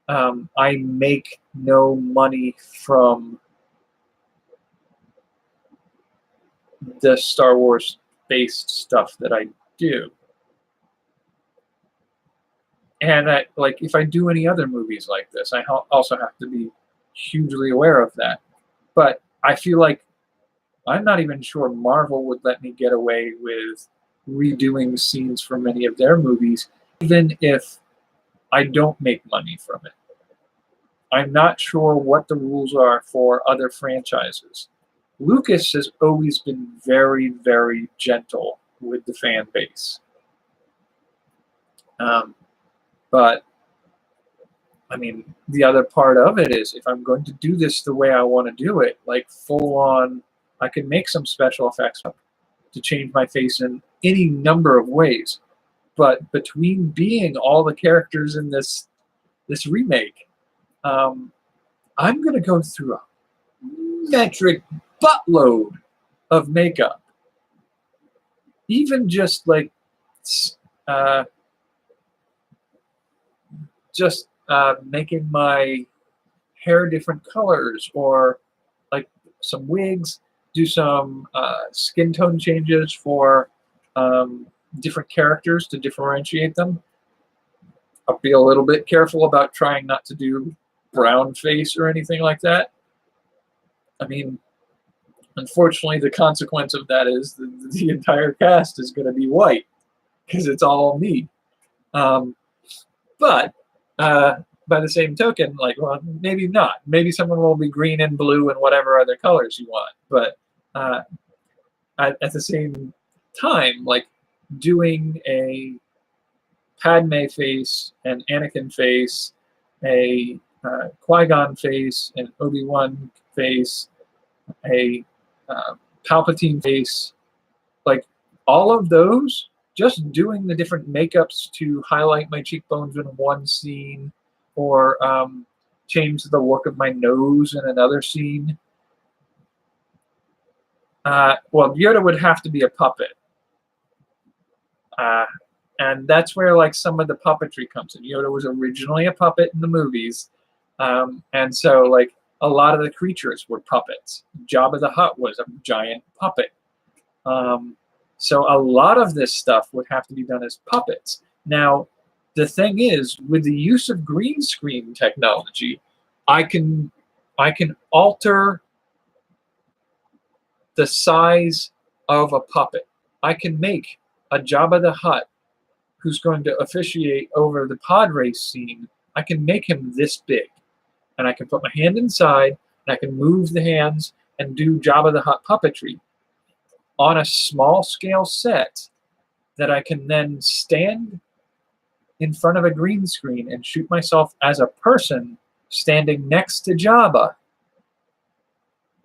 I make no money from the Star Wars based stuff that I do. And like, if I do any other movies like this, I also have to be hugely aware of that. But I feel like I'm not even sure Marvel would let me get away with redoing scenes from many of their movies, even if I don't make money from it. I'm not sure what the rules are for other franchises. Lucas has always been very, very gentle with the fan base. But, I mean, the other part of it is, if I'm going to do this the way I want to do it, like full on, I can make some special effects to change my face in any number of ways. But between being all the characters in this remake, I'm going to go through a metric buttload of makeup. Even just like making my hair different colors, or like some wigs, do some skin tone changes for different characters to differentiate them. I'll be a little bit careful about trying not to do brown face or anything like that. I mean, unfortunately, the consequence of that is the entire cast is going to be white, because it's all me. But by the same token, like, well, maybe not. Maybe someone will be green and blue and whatever other colors you want. But at the same time, like, doing a Padme face, an Anakin face, a Qui-Gon face, an Obi-Wan face, a Palpatine face, like, all of those, just doing the different makeups to highlight my cheekbones in one scene, or change the look of my nose in another scene. Well, Yoda would have to be a puppet. And that's where, like, some of the puppetry comes in. Yoda was originally a puppet in the movies. And so, like, a lot of the creatures were puppets. Jabba the Hutt was a giant puppet. So a lot of this stuff would have to be done as puppets. Now, the thing is, with the use of green screen technology, I can alter the size of a puppet. I can make a Jabba the Hutt who's going to officiate over the pod race scene. I can make him this big, and I can put my hand inside, and I can move the hands and do Jabba the Hutt puppetry on a small scale set that I can then stand in front of a green screen and shoot myself as a person standing next to Jabba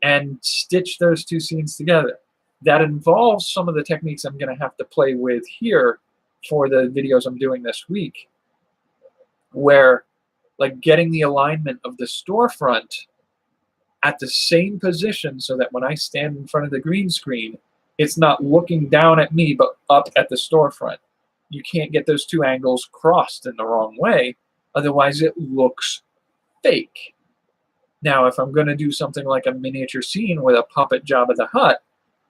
and stitch those two scenes together. That involves some of the techniques I'm going to have to play with here for the videos I'm doing this week, where, like, getting the alignment of the storefront at the same position so that when I stand in front of the green screen, it's not looking down at me, but up at the storefront. You can't get those two angles crossed in the wrong way, otherwise it looks fake. Now, if I'm going to do something like a miniature scene with a puppet Jabba the Hutt,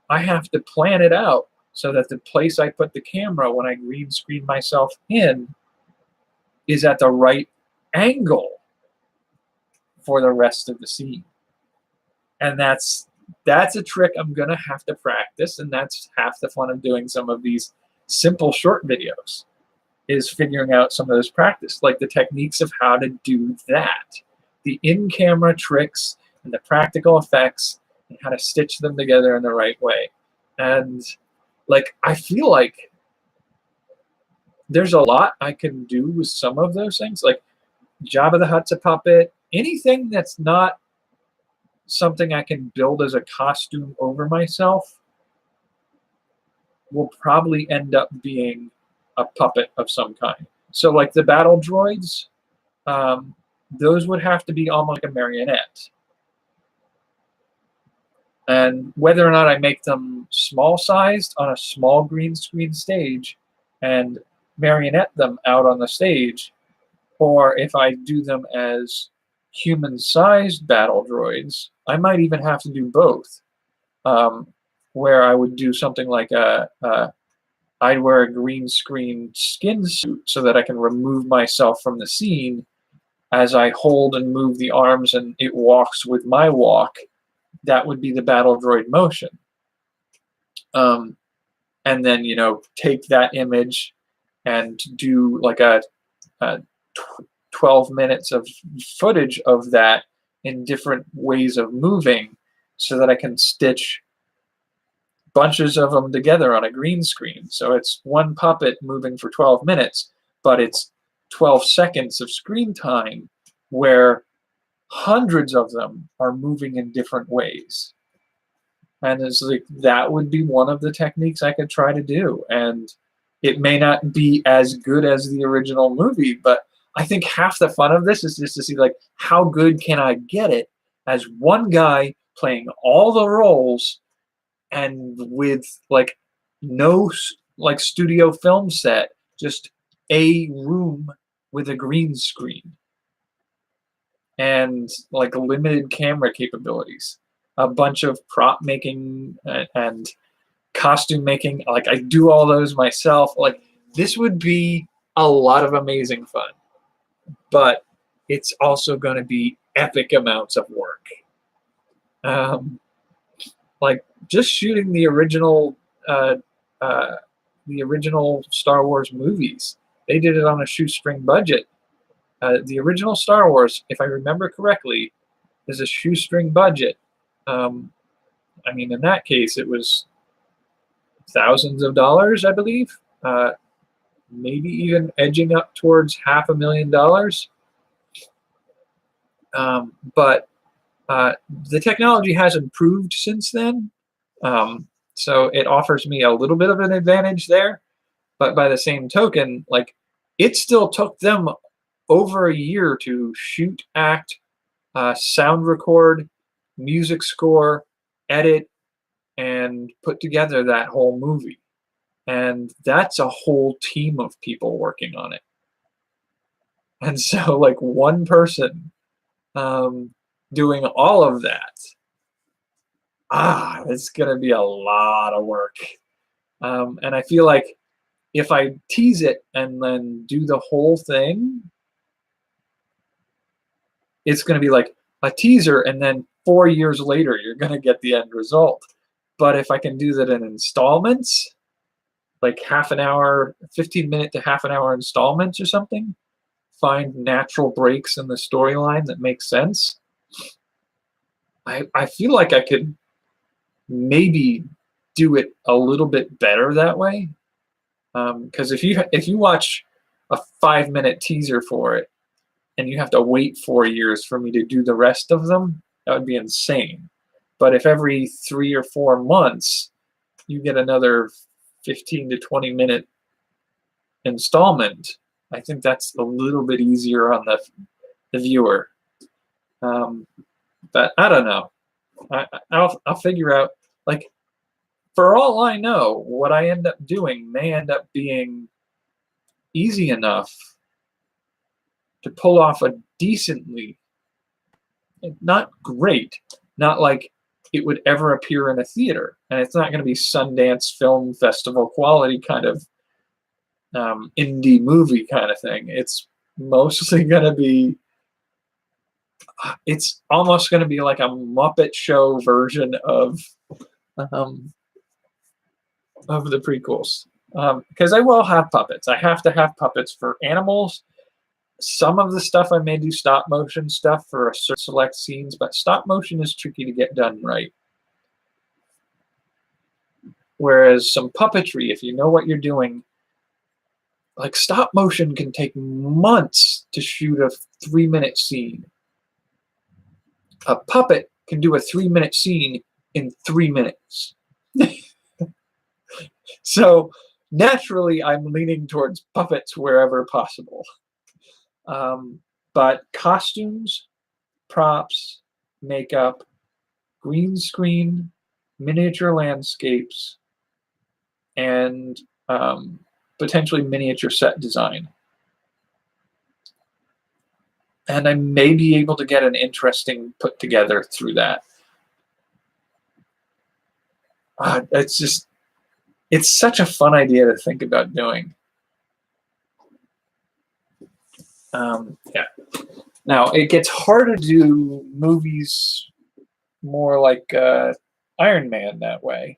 I have to plan it out so that the place I put the camera when I green screen myself in is at the right angle for the rest of the scene. And that's a trick I'm going to have to practice, and that's half the fun of doing some of these simple short videos, is figuring out some of those practice, like the techniques of how to do that. the in-camera tricks and the practical effects and how to stitch them together in the right way. And like, I feel like there's a lot I can do with some of those things. Like Jabba the Hutt's a puppet. Anything that's not something I can build as a costume over myself will probably end up being a puppet of some kind. So like the battle droids, those would have to be almost like a marionette. And whether or not I make them small sized on a small green screen stage and marionette them out on the stage, or if I do them as human sized battle droids, I might even have to do both. Where I would do something like I'd wear a green screen skin suit so that I can remove myself from the scene as I hold and move the arms and it walks with my walk. That would be the battle droid motion. And then, you know, take that image and do like a 12 minutes of footage of that in different ways of moving so that I can stitch bunches of them together on a green screen. So it's one puppet moving for 12 minutes, but it's 12 seconds of screen time where hundreds of them are moving in different ways. And it's like that would be one of the techniques I could try to do. And it may not be as good as the original movie, but I think half the fun of this is just to see like how good can I get it as one guy playing all the roles and with like no like studio film set, just a room with a green screen and like limited camera capabilities, a bunch of prop making and costume making. Like I do all those myself. Like this would be a lot of amazing fun, but it's also going to be epic amounts of work. Like just shooting the original Star Wars movies. They did it on a shoestring budget. The original Star Wars, if I remember correctly, is a shoestring budget. I mean, in that case, it was thousands of dollars, I believe. Maybe even edging up towards $500,000. But the technology has improved since then. So it offers me a little bit of an advantage there. But by the same token, like it still took them over a year to shoot, act, sound record, music score, edit, and put together that whole movie. And that's a whole team of people working on it. And so like one person doing all of that, it's going to be a lot of work. And I feel like if I tease it and then do the whole thing, it's going to be like a teaser, and then 4 years later, you're going to get the end result. But if I can do that in installments, like half an hour, 15-minute to half an hour installments or something, find natural breaks in the storyline that make sense, I feel like I could maybe do it a little bit better that way. Because if you watch a 5-minute teaser for it and you have to wait 4 years for me to do the rest of them, that would be insane. But if every 3 or 4 months you get another 15 to 20-minute installment, I think that's a little bit easier on the viewer. But I don't know. I'll figure out. Like, for all I know, what I end up doing may end up being easy enough to pull off a decently, not great, not like it would ever appear in a theater. And it's not going to be Sundance Film Festival quality kind of indie movie kind of thing. It's mostly going to be, it's almost going to be like a Muppet Show version of the prequels. Because I will have puppets. I have to have puppets for animals Some of the stuff I may do stop motion stuff for certain select scenes, but stop motion is tricky to get done right. Whereas some puppetry, if you know what you're doing, like stop motion can take months to shoot a 3-minute scene. A puppet can do a 3-minute scene in 3 minutes. So naturally, I'm leaning towards puppets wherever possible. But costumes, props, makeup, green screen, miniature landscapes, and potentially miniature set design. And I may be able to get an interesting put together through that. It's such a fun idea to think about doing. Yeah. Now, it gets harder to do movies more like Iron Man that way,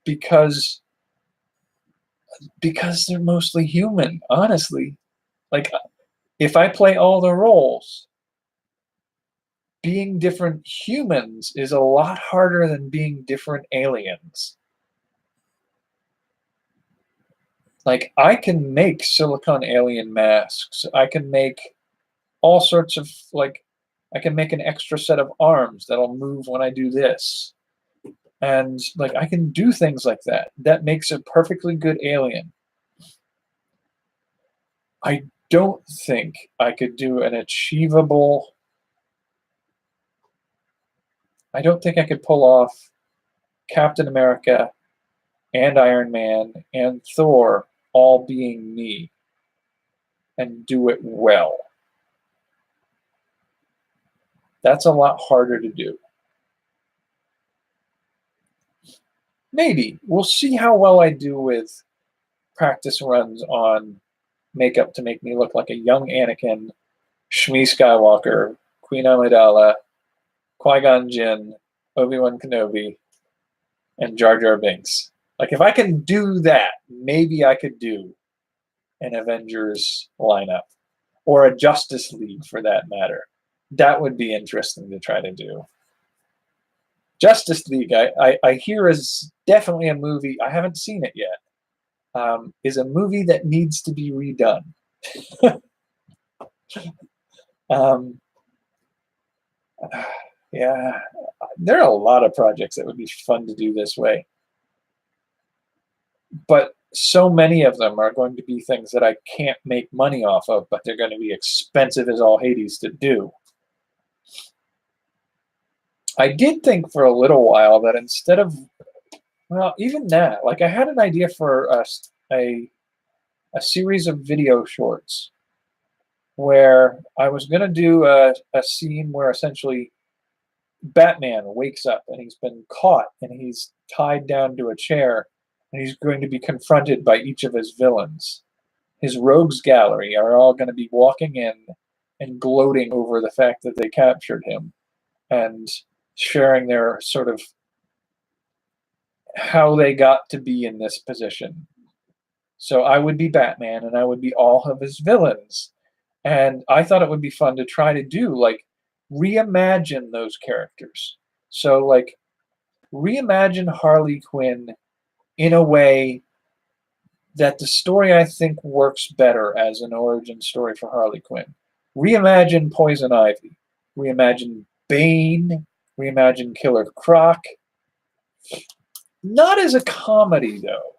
because they're mostly human, honestly. Like, if I play all the roles, being different humans is a lot harder than being different aliens. Like, I can make silicone alien masks. I can make all sorts of, like, I can make an extra set of arms that'll move when I do this. And, like, I can do things like that. That makes a perfectly good alien. I don't think I could do an achievable... I don't think I could pull off Captain America and Iron Man and Thor all being me and do it well. That's a lot harder to do. Maybe. We'll see how well I do with practice runs on makeup to make me look like a young Anakin, Shmi Skywalker, Queen Amidala, Qui-Gon Jinn, Obi-Wan Kenobi, and Jar Jar Binks. Like, if I can do that, maybe I could do an Avengers lineup, or a Justice League for that matter. That would be interesting to try to do. Justice League, I hear, is definitely a movie. I haven't seen it yet. Is a movie that needs to be redone. Yeah, there are a lot of projects that would be fun to do this way. But so many of them are going to be things that I can't make money off of, but they're going to be expensive as all Hades to do. I did think for a little while that instead of, well, even that, like, I had an idea for a series of video shorts where I was going to do a scene where essentially Batman wakes up and he's been caught and he's tied down to a chair and he's going to be confronted by each of his villains. His rogues gallery are all going to be walking in and gloating over the fact that they captured him and sharing their sort of how they got to be in this position. So I would be Batman and I would be all of his villains. And I thought it would be fun to try to do, like, reimagine those characters. So, like, reimagine Harley Quinn in a way that the story, I think, works better as an origin story for Harley Quinn. Reimagine Poison Ivy. Reimagine Bane. Reimagine Killer Croc. Not as a comedy, though.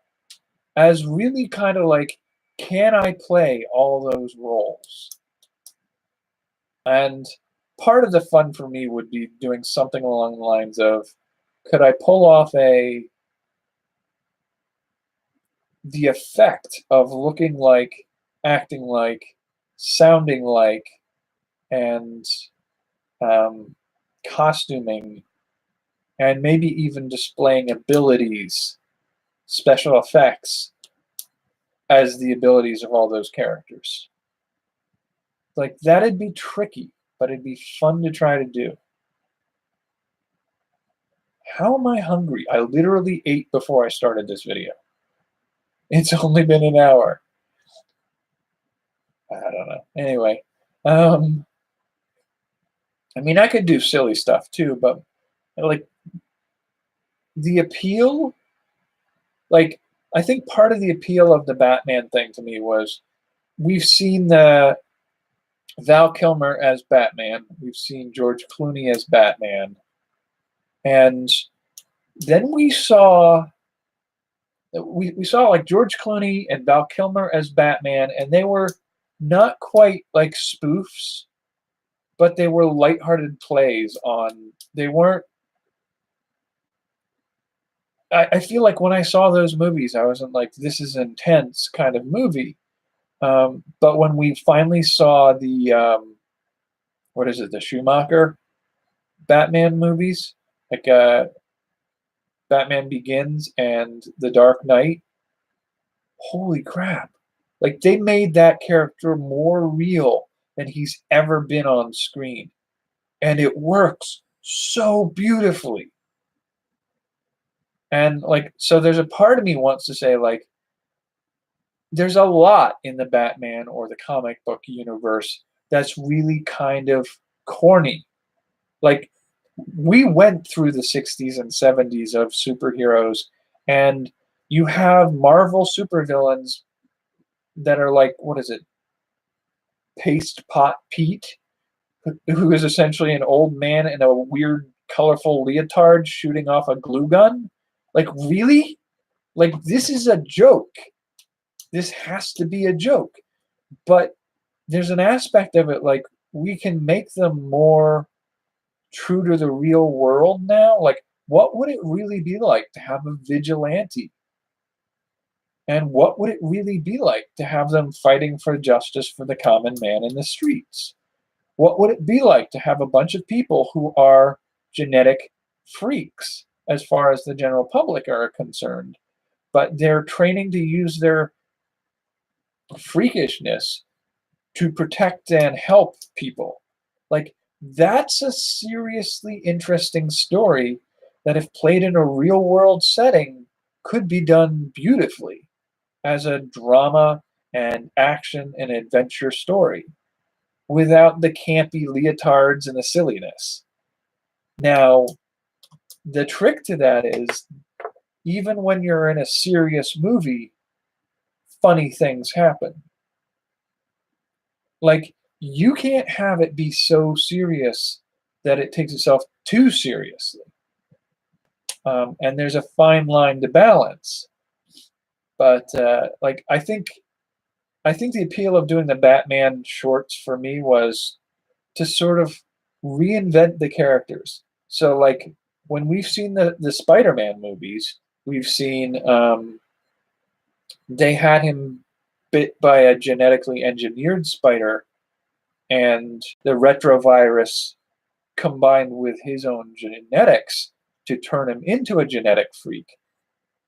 As really kind of like, can I play all those roles? And part of the fun for me would be doing something along the lines of, could I pull off the effect of looking like, acting like, sounding like, and costuming, and maybe even displaying abilities, special effects, as the abilities of all those characters. Like, that'd be tricky, but it'd be fun to try to do. How am I hungry? I literally ate before I started this video. It's only been an hour. I don't know. Anyway, um, I mean, I could do silly stuff too, but like the appeal, like I think part of the appeal of the Batman thing to me was we've seen the Val Kilmer as Batman, we've seen George Clooney as Batman, and then we saw like George Clooney and Val Kilmer as Batman, and they were not quite like spoofs, but they were lighthearted plays on. They weren't. I feel like when I saw those movies, I wasn't like, this is intense kind of movie. But when we finally saw the what is it, the Schumacher Batman movies, like Batman Begins and The Dark Knight, holy crap! Like they made that character more real than he's ever been on screen, and it works so beautifully. And like, so there's a part of me wants to say like, there's a lot in the Batman or the comic book universe that's really kind of corny. Like we went through the 60s and 70s of superheroes, and you have Marvel supervillains that are like, what is it? Paste Pot Pete, who is essentially an old man in a weird colorful leotard shooting off a glue gun. Like really? Like this is a joke. This has to be a joke. But there's an aspect of it like we can make them more true to the real world now. Like what would it really be like to have a vigilante? And what would it really be like to have them fighting for justice for the common man in the streets? What would it be like to have a bunch of people who are genetic freaks as far as the general public are concerned, but they're training to use their freakishness to protect and help people? Like, that's a seriously interesting story that, if played in a real world setting, could be done beautifully as a drama and action and adventure story without the campy leotards and the silliness. Now, the trick to that is even when you're in a serious movie, funny things happen. Like, you can't have it be so serious that it takes itself too seriously. And there's a fine line to balance. But like, I think the appeal of doing the Batman shorts for me was to sort of reinvent the characters. So like when we've seen the Spider-Man movies, we've seen they had him bit by a genetically engineered spider, and the retrovirus combined with his own genetics to turn him into a genetic freak.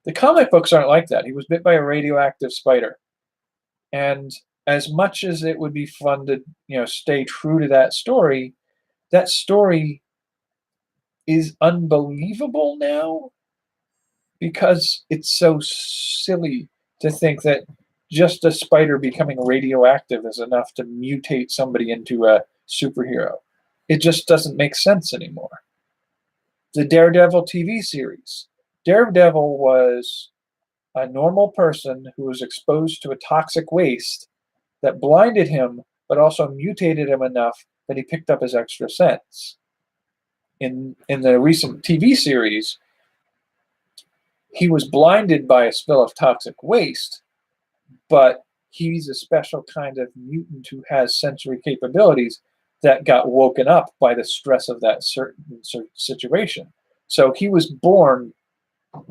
The comic books aren't like that. He was bit by a radioactive spider. And as much as it would be fun to, stay true to that story is unbelievable now because it's so silly to think that just a spider becoming radioactive is enough to mutate somebody into a superhero. It just doesn't make sense anymore. The Daredevil TV series. Daredevil was a normal person who was exposed to a toxic waste that blinded him, but also mutated him enough that he picked up his extra sense. In the recent TV series, he was blinded by a spill of toxic waste, but he's a special kind of mutant who has sensory capabilities that got woken up by the stress of that certain situation. So he was born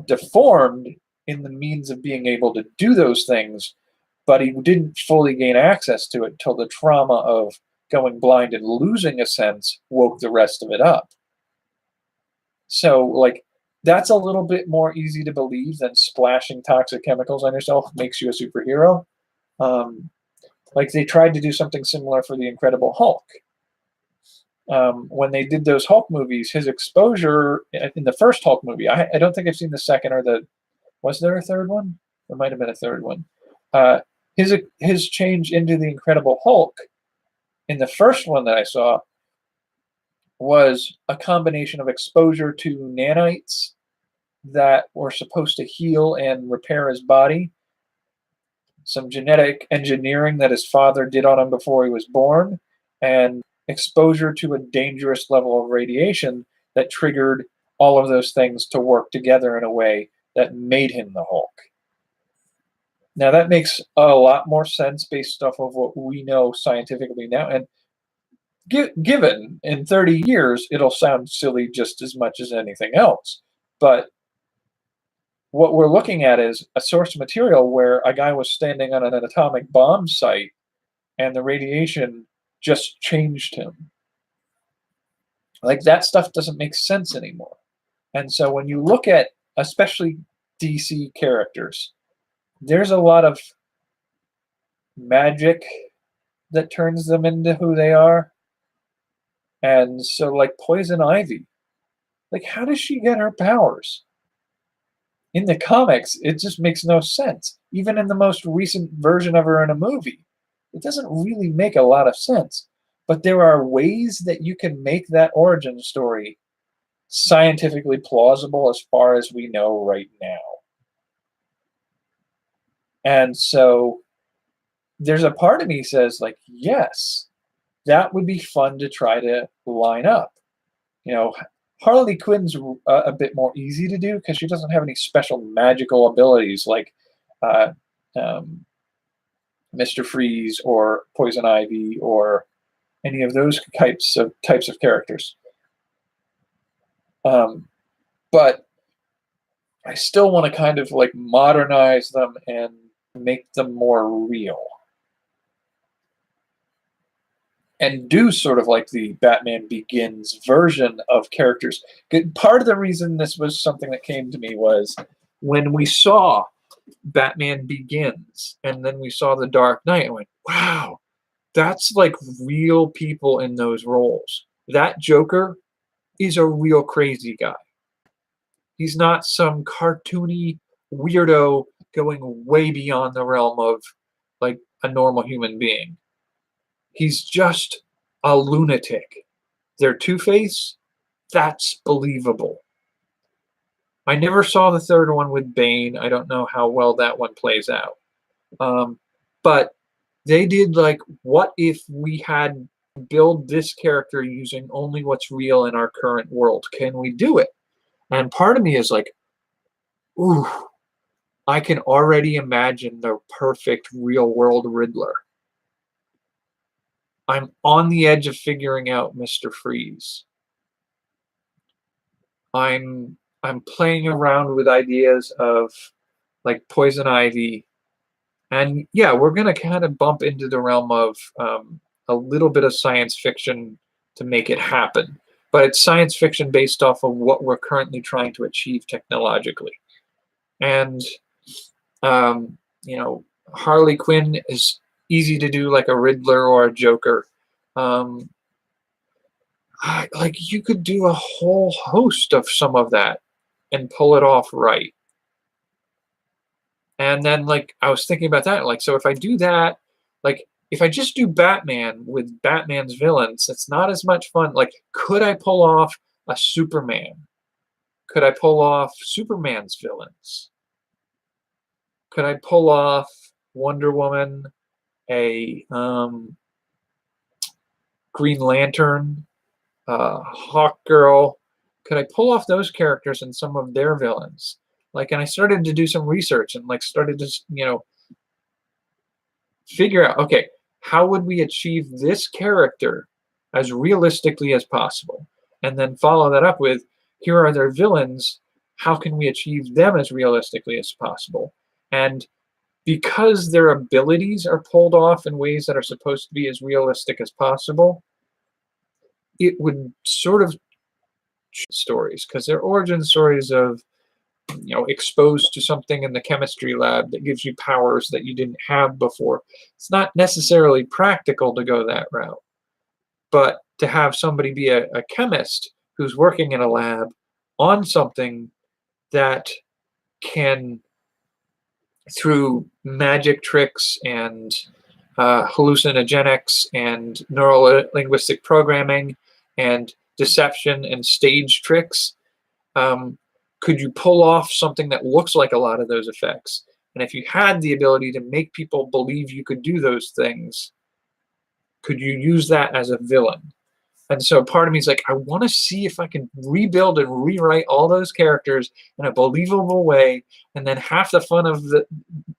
deformed in the means of being able to do those things, but he didn't fully gain access to it till the trauma of going blind and losing a sense woke the rest of it up. So, like, that's a little bit more easy to believe than splashing toxic chemicals on yourself makes you a superhero. Like, they tried to do something similar for the Incredible Hulk. When they did those Hulk movies, his exposure in the first Hulk movie, I don't think I've seen the second or was there a third one? There might have been a third one. His change into the Incredible Hulk in the first one that I saw was a combination of exposure to nanites that were supposed to heal and repair his body, some genetic engineering that his father did on him before he was born, and exposure to a dangerous level of radiation that triggered all of those things to work together in a way that made him the Hulk. Now, that makes a lot more sense based off of what we know scientifically now. And given in 30 years, it'll sound silly just as much as anything else. But what we're looking at is a source material where a guy was standing on an atomic bomb site and the radiation just changed him. Like, that stuff doesn't make sense anymore. And so when you look at especially DC characters, there's a lot of magic that turns them into who they are. And so, like, Poison Ivy, like, how does she get her powers? In the comics, it just makes no sense. Even in the most recent version of her in a movie, it doesn't really make a lot of sense. But there are ways that you can make that origin story scientifically plausible as far as we know right now. And so there's a part of me says, like, yes, that would be fun to try to line up. You know, Harley Quinn's a bit more easy to do because she doesn't have any special magical abilities like Mr. Freeze or Poison Ivy or any of those types of characters. But I still want to kind of like modernize them and make them more real. And do sort of like the Batman Begins version of characters. Part of the reason this was something that came to me was when we saw Batman Begins and then we saw The Dark Knight, I went, wow, that's like real people in those roles. That Joker is a real crazy guy. He's not some cartoony weirdo going way beyond the realm of like a normal human being. He's just a lunatic. Their Two-Face, that's believable. I never saw the third one with Bane. I don't know how well that one plays out. But they did like, what if we had build this character using only what's real in our current world? Can we do it? And part of me is like, ooh, I can already imagine the perfect real world Riddler. I'm on the edge of figuring out Mr. Freeze. I'm playing around with ideas of like Poison Ivy. And yeah, we're going to kind of bump into the realm of a little bit of science fiction to make it happen. But it's science fiction based off of what we're currently trying to achieve technologically. And, you know, Harley Quinn is easy to do like a Riddler or a Joker. Like you could do a whole host of some of that and pull it off right. And then like I was thinking about that, like, so if I do that, like if I just do Batman with Batman's villains, it's not as much fun. Like, could I pull off a Superman? Could I pull off Superman's villains? Could I pull off Wonder Woman, a Green Lantern, Hawkgirl? Could I pull off those characters and some of their villains? Like, and I started to do some research and like started to, you know, figure out, okay, how would we achieve this character as realistically as possible? And then follow that up with, here are their villains. How can we achieve them as realistically as possible? And because their abilities are pulled off in ways that are supposed to be as realistic as possible, it would sort of stories, because they're origin stories of, you know, exposed to something in the chemistry lab that gives you powers that you didn't have before. It's not necessarily practical to go that route, but to have somebody be a chemist who's working in a lab on something that can through magic tricks and hallucinogenics and neuro-linguistic programming and deception and stage tricks, could you pull off something that looks like a lot of those effects? And if you had the ability to make people believe you could do those things, could you use that as a villain? And so part of me is like, I want to see if I can rebuild and rewrite all those characters in a believable way. And then half the fun of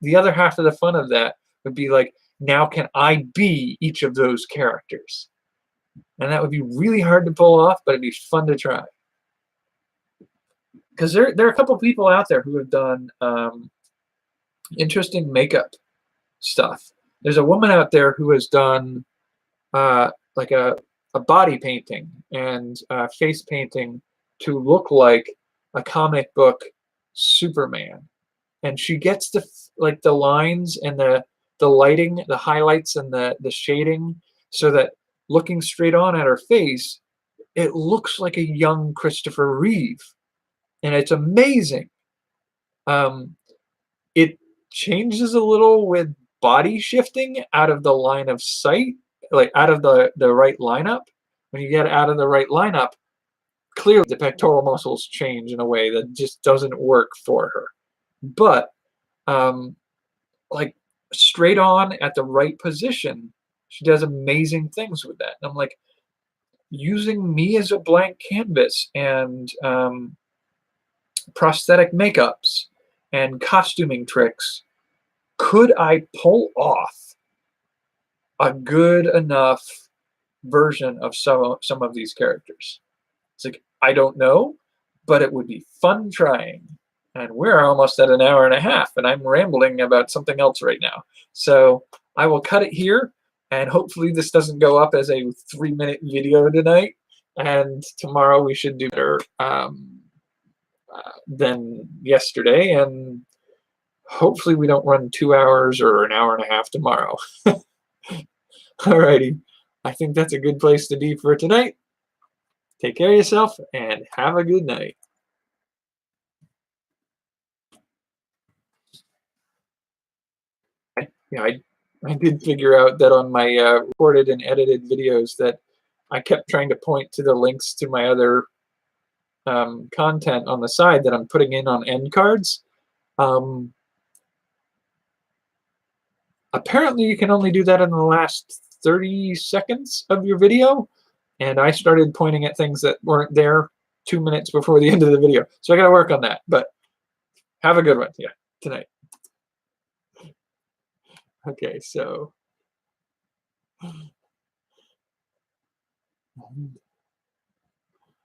the other half of the fun of that would be like, now can I be each of those characters? And that would be really hard to pull off, but it'd be fun to try. Because there are a couple people out there who have done interesting makeup stuff. There's a woman out there who has done like a body painting and face painting to look like a comic book Superman, and she gets the the lines and the lighting, the highlights and the shading, so that looking straight on at her face, it looks like a young Christopher Reeve, and it's amazing. It changes a little with body shifting out of the line of sight, like out of the right lineup. When you get out of the right lineup, clearly the pectoral muscles change in a way that just doesn't work for her. But like straight on at the right position, she does amazing things with that. And I'm like, using me as a blank canvas and prosthetic makeups and costuming tricks, could I pull off a good enough version of some of these characters? It's like, I don't know, but it would be fun trying. And we're almost at an hour and a half, and I'm rambling about something else right now. So I will cut it here, and hopefully this doesn't go up as a 3-minute video tonight. And tomorrow we should do better than yesterday, and hopefully we don't run 2 hours or an hour and a half tomorrow. Alrighty, I think that's a good place to be for tonight. Take care of yourself and have a good night. Yeah, I did figure out that on my recorded and edited videos that I kept trying to point to the links to my other content on the side that I'm putting in on end cards. Apparently you can only do that in the last 30 seconds of your video, and I started pointing at things that weren't there 2 minutes before the end of the video. So I got to work on that, but have a good one. Yeah, tonight. Okay, so